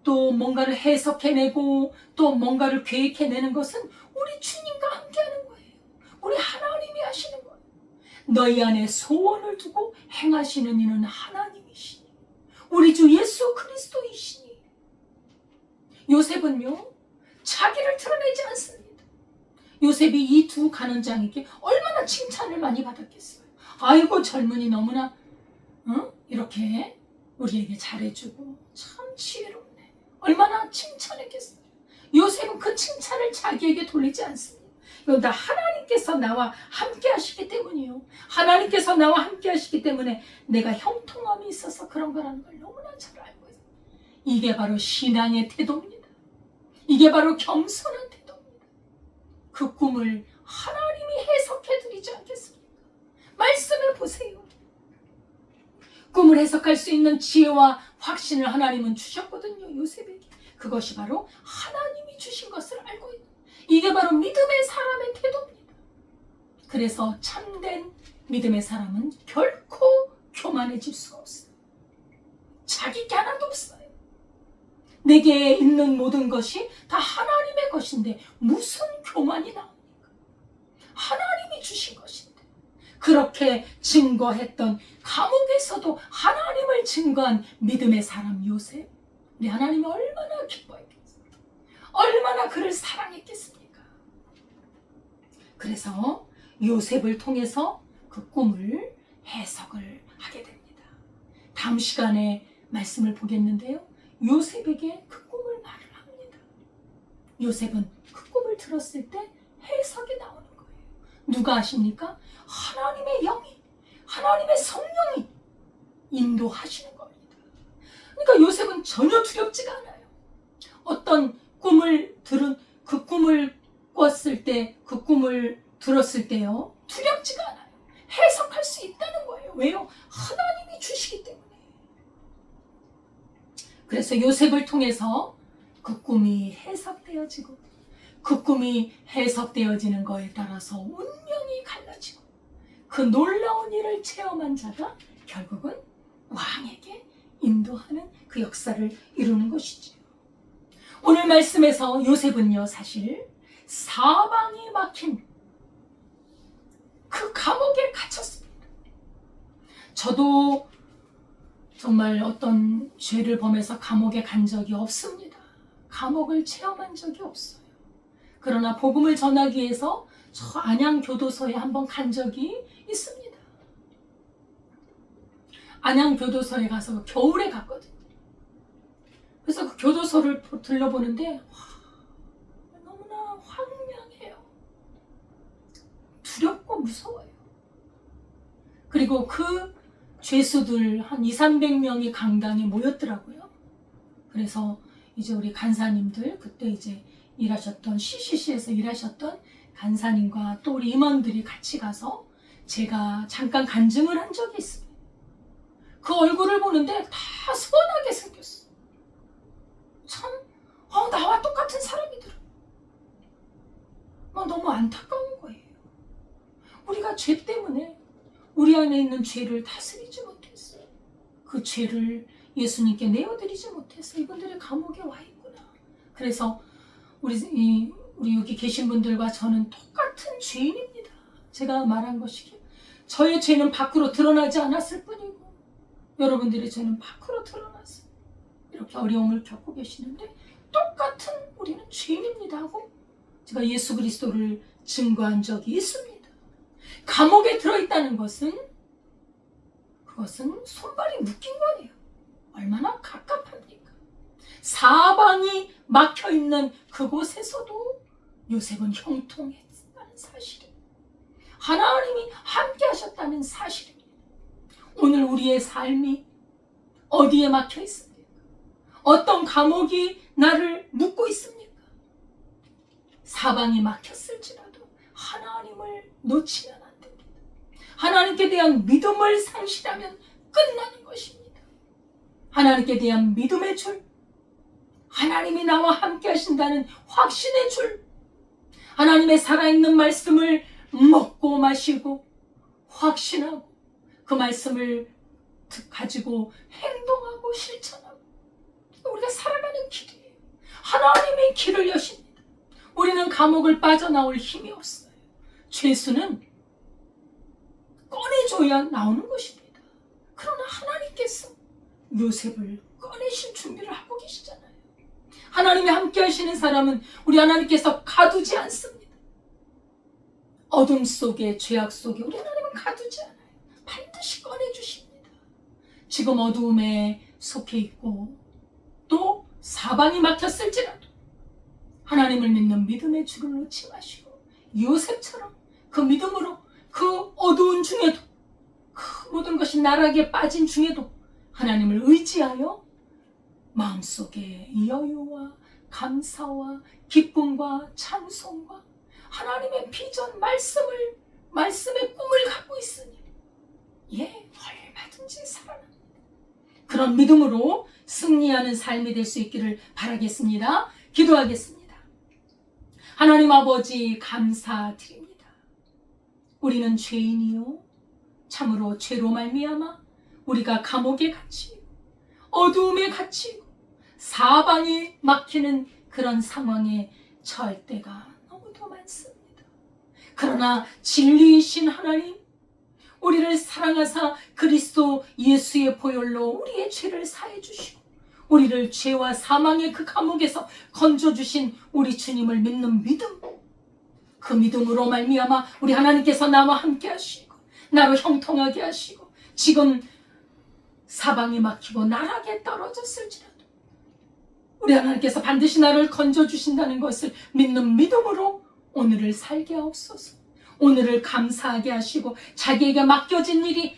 또 뭔가를 해석해내고 또 뭔가를 계획해내는 것은 우리 주님과 함께 하는 거예요. 우리 하나님이 하시는 거예요. 너희 안에 소원을 두고 행하시는 이는 하나님이시니 우리 주 예수 그리스도이시니. 요셉은요, 자기를 드러내지 않습니다. 요셉이 이 두 간원장에게 얼마나 칭찬을 많이 받았겠어요. 아이고, 젊은이 너무나 이렇게 우리에게 잘해주고 참 지혜롭네. 얼마나 칭찬했겠어요. 요셉은 그 칭찬을 자기에게 돌리지 않습니다. 이건 다 하나님께서 나와 함께 하시기 때문이요. 하나님께서 나와 함께 하시기 때문에 내가 형통함이 있어서 그런 거라는 걸 너무나 잘 알고 있어요. 이게 바로 신앙의 태도입니다. 이게 바로 겸손한 태도입니다. 그 꿈을 하나님이 해석해 드리지 않겠습니까? 말씀해 보세요. 꿈을 해석할 수 있는 지혜와 확신을 하나님은 주셨거든요. 요셉에게. 그것이 바로 하나님이 주신 것을 알고 있는, 이게 바로 믿음의 사람의 태도입니다. 그래서 참된 믿음의 사람은 결코 교만해질 수가 없어요. 자기 게 하나도 없어요. 내게 있는 모든 것이 다 하나님의 것인데 무슨 교만이 나옵니까? 하나님이 주신 것인데. 그렇게 증거했던, 감옥에서도 하나님을 증거한 믿음의 사람 요셉, 우리 하나님이 얼마나 기뻐했겠습니까? 얼마나 그를 사랑했겠습니까? 그래서 요셉을 통해서 그 꿈을 해석을 하게 됩니다. 다음 시간에 말씀을 보겠는데요, 요셉에게 그 꿈을 말을 합니다. 요셉은 그 꿈을 들었을 때 해석이 나오는 거예요. 누가 아십니까? 하나님의 영이, 하나님의 성령이 인도하시는 겁니다. 그러니까 요셉은 전혀 두렵지가 않아요. 어떤 꿈을 그 꿈을 꿨을 때, 그 꿈을 들었을 때요, 두렵지가 않아요. 해석할 수 있다는 거예요. 왜요? 하나님이 주시기 때문에. 그래서 요셉을 통해서 그 꿈이 해석되어지고, 그 꿈이 해석되어지는 거에 따라서 운명이 갈라지고, 그 놀라운 일을 체험한 자가 결국은 왕에게 인도하는 그 역사를 이루는 것이죠. 오늘 말씀에서 요셉은요, 사실 사방이 막힌 그 감옥에 갇혔습니다. 저도 정말 어떤 죄를 범해서 감옥에 간 적이 없습니다. 감옥을 체험한 적이 없어요. 그러나 복음을 전하기 위해서 저 안양교도소에 한번 간 적이 있습니다. 안양교도소에 가서 겨울에 갔거든요. 그래서 그 교도소를 들러보는데 너무나 황량해요. 두렵고 무서워요. 그리고 그 죄수들 한 200~300명이 강당에 모였더라고요. 그래서 이제 우리 간사님들, 그때 이제 일하셨던 CCC에서 일하셨던 간사님과 또 우리 임원들이 같이 가서 제가 잠깐 간증을 한 적이 있습니다. 그 얼굴을 보는데 다 선하게 생겼어. 참, 나와 똑같은 사람이더라. 너무 안타까운 거예요. 우리가 죄 때문에 우리 안에 있는 죄를 다스리지 못했어. 그 죄를 예수님께 내어드리지 못해서 이분들이 감옥에 와 있구나. 그래서 우리 여기 계신 분들과 저는 똑같은 죄인입니다. 제가 말한 것이기에 저의 죄는 밖으로 드러나지 않았을 뿐이고 여러분들의 죄는 밖으로 드러났어요. 이렇게 어려움을 겪고 계시는데 똑같은 우리는 죄인입니다 하고 제가 예수 그리스도를 증거한 적이 있습니다. 감옥에 들어있다는 것은 그것은 손발이 묶인 거예요. 얼마나 갑갑합니까? 사방이 막혀있는 그곳에서도 요셉은 형통했다는 사실입니다. 하나님이 함께 하셨다는 사실입니다. 오늘 우리의 삶이 어디에 막혀 있습니까? 어떤 감옥이 나를 묶고 있습니까? 사방이 막혔을지라도 하나님을 놓치면 안 됩니다. 하나님께 대한 믿음을 상실하면 끝나는 것입니다. 하나님께 대한 믿음의 줄, 하나님이 나와 함께 하신다는 확신의 줄, 하나님의 살아있는 말씀을 먹고 마시고 확신하고 그 말씀을 가지고 행동하고 실천하고 우리가 살아가는 길이에요. 하나님이 길을 여십니다. 우리는 감옥을 빠져나올 힘이 없어요. 죄수는 꺼내줘야 나오는 것입니다. 그러나 하나님께서 요셉을 꺼내실 준비를 하고 계시잖아요. 하나님이 함께 하시는 사람은 우리 하나님께서 가두지 않습니다. 어둠 속에 죄악 속에 우리 하나님은 가두지 않아요. 반드시 꺼내주십니다. 지금 어두움에 속해 있고 또 사방이 막혔을지라도 하나님을 믿는 믿음의 줄을 놓지 마시고 요셉처럼 그 믿음으로 그 어두운 중에도 그 모든 것이 나락에 빠진 중에도 하나님을 의지하여 마음속에 여유와 감사와 기쁨과 찬송과 하나님의 비전 말씀의 꿈을 갖고 있으니 얼마든지 살아납니다. 그런 믿음으로 승리하는 삶이 될 수 있기를 바라겠습니다. 기도하겠습니다. 하나님 아버지 감사드립니다. 우리는 죄인이요 참으로 죄로 말미암아 우리가 감옥에 갇히고 어두움에 갇히고 사방이 막히는 그런 상황에 처할 때가 너무도 많습니다. 그러나 진리이신 하나님, 우리를 사랑하사 그리스도 예수의 보혈로 우리의 죄를 사해 주시고 우리를 죄와 사망의 그 감옥에서 건져주신 우리 주님을 믿는 믿음, 그 믿음으로 말미암아 우리 하나님께서 나와 함께 하시고 나로 형통하게 하시고 지금 사방이 막히고 나락에 떨어졌을지라도 우리 하나님께서 반드시 나를 건져주신다는 것을 믿는 믿음으로 오늘을 살게 하옵소서. 오늘을 감사하게 하시고 자기에게 맡겨진 일이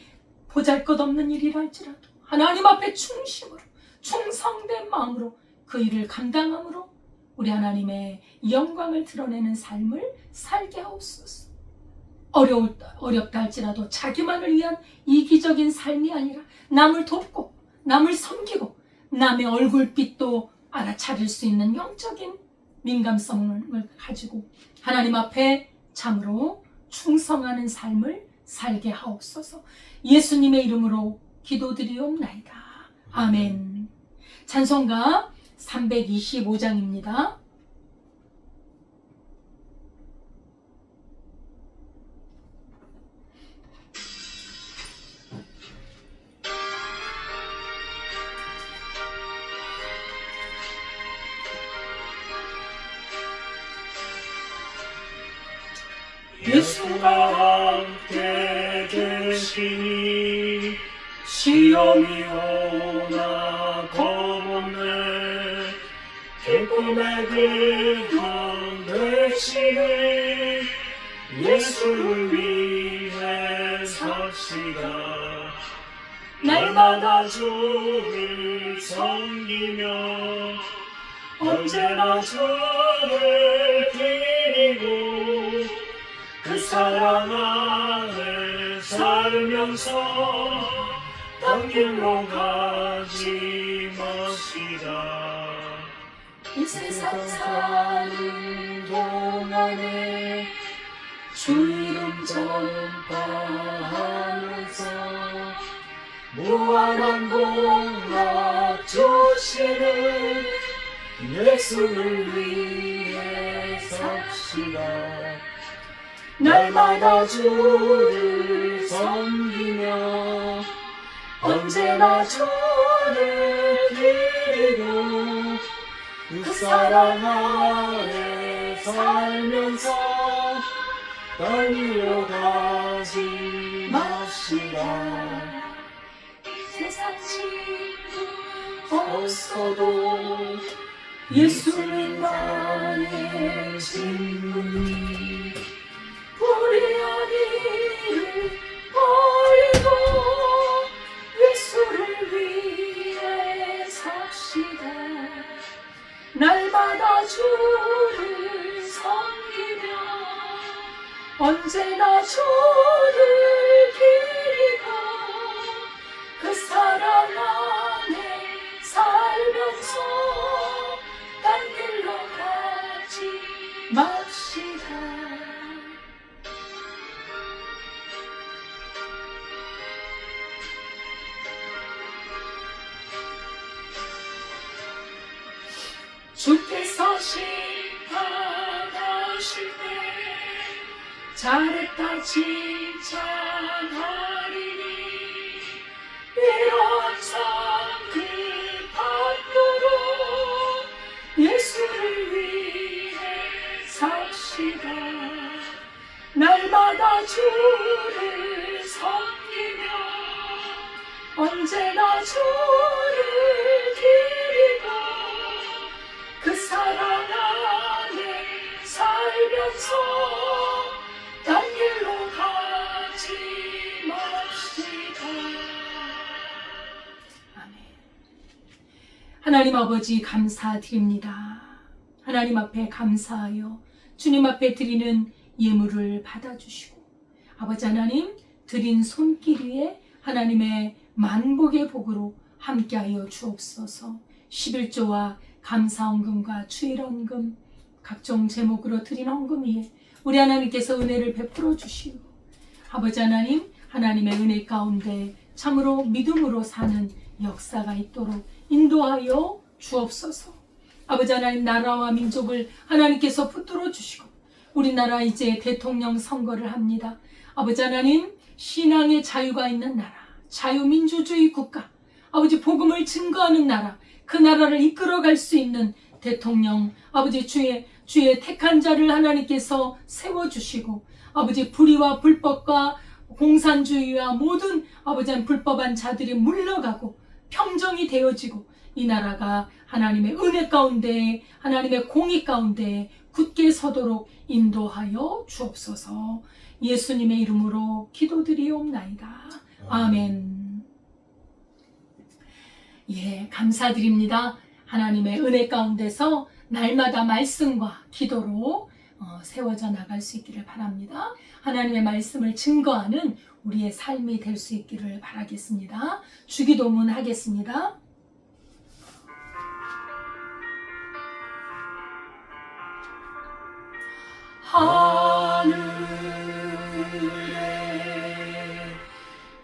보잘것없는 일이라 할지라도 하나님 앞에 충심으로 충성된 마음으로 그 일을 감당함으로 우리 하나님의 영광을 드러내는 삶을 살게 하옵소서. 어렵다 할지라도 자기만을 위한 이기적인 삶이 아니라 남을 돕고 남을 섬기고 남의 얼굴빛도 알아차릴 수 있는 영적인 민감성을 가지고 하나님 앞에 참으로 충성하는 삶을 살게 하옵소서. 예수님의 이름으로 기도드리옵나이다. 아멘. 찬송가 325장입니다. 예수가 함께 계시니 시험이 오나 겁없네. 기쁨의 그함 되시니 예수를 위해 삽시다. 날마다 주를 섬기며 언제나 주를 드리고 그 사랑 안에 살면서 딴 길로 가지 맙시다. 이 세상 사는 동안에 주 이름 전파하면서 무한한 복락 주시는 예수를 위해 삽시다. 날마다 주를 섬기며 언제나 주를 기리고 그 사랑 안에 살면서 딴 길로 가지 맙시다. 세상 친구 없어도 예수님 나의 친구니 불의한 일을 버리고 예수를 위해 삽시다. 날마다 주를 섬기며 언제나 주를 기리고 그 사랑 안에 살면서 딴 길로 가지 맙시다. 주께서 심판하실 때 잘했다 칭찬하리니 이런 성급함으로 예수를 위해 삽시다. 날마다 주를 섬기며 언제나 주를 기리고 그 사랑 안에 살면서 딴 길로 가지 맙시다. 아멘. 하나님 아버지 감사드립니다. 하나님 앞에 감사하여 주님 앞에 드리는 예물을 받아주시고 아버지 하나님 드린 손길 위에 하나님의 만복의 복으로 함께하여 주옵소서. 11조와 감사헌금과 주일헌금 각종 제목으로 드린 헌금 위에 우리 하나님께서 은혜를 베풀어 주시고 아버지 하나님 하나님의 은혜 가운데 참으로 믿음으로 사는 역사가 있도록 인도하여 주옵소서. 아버지 하나님 나라와 민족을 하나님께서 붙들어 주시고 우리나라 이제 대통령 선거를 합니다. 아버지 하나님 신앙의 자유가 있는 나라, 자유민주주의 국가, 아버지 복음을 증거하는 나라, 그 나라를 이끌어갈 수 있는 대통령, 아버지 주의 택한 자를 하나님께서 세워주시고 아버지 불의와 불법과 공산주의와 모든 아버지 한 불법한 자들이 물러가고 평정이 되어지고 이 나라가 하나님의 은혜 가운데 하나님의 공의 가운데 굳게 서도록 인도하여 주옵소서. 예수님의 이름으로 기도드리옵나이다. 아멘. 예, 감사드립니다. 하나님의 은혜 가운데서 날마다 말씀과 기도로 세워져 나갈 수 있기를 바랍니다. 하나님의 말씀을 증거하는 우리의 삶이 될 수 있기를 바라겠습니다. 주기도문 하겠습니다.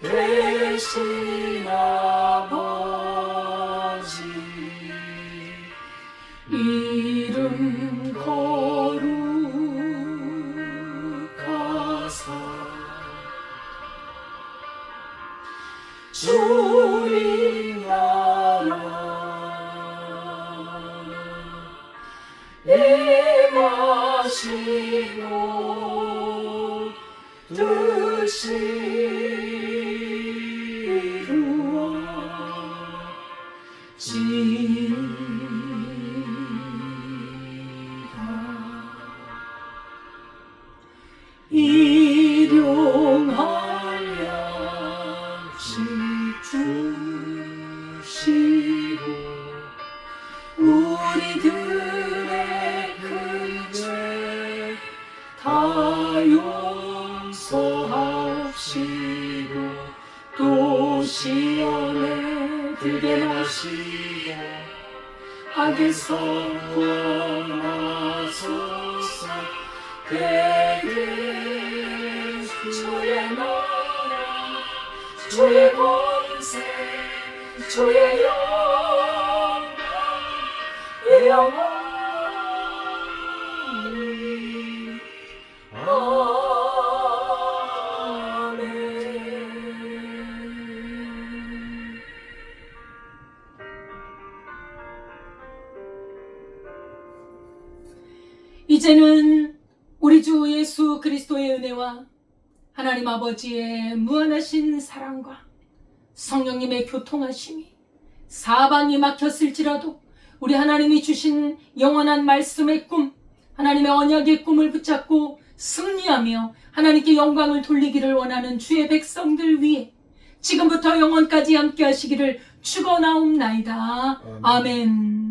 하늘에 계신 아버지 이름 거룩하사 주님 나라 임하시고 뜻이 일용할 양식 주시고 우리들의 큰 죄 다 용서하옵시고 그대 마시고 악에서 구원하소서. 그에게 주의 나라 주의 권세 주의 영광 영원히 아멘. 이제는 우리 주 예수 그리스도의 은혜와 하나님 아버지의 무한하신 사랑과 성령님의 교통하심이 사방이 막혔을지라도 우리 하나님이 주신 영원한 말씀의 꿈, 하나님의 언약의 꿈을 붙잡고 승리하며 하나님께 영광을 돌리기를 원하는 주의 백성들 위해 지금부터 영원까지 함께 하시기를 축원하옵나이다. 아멘.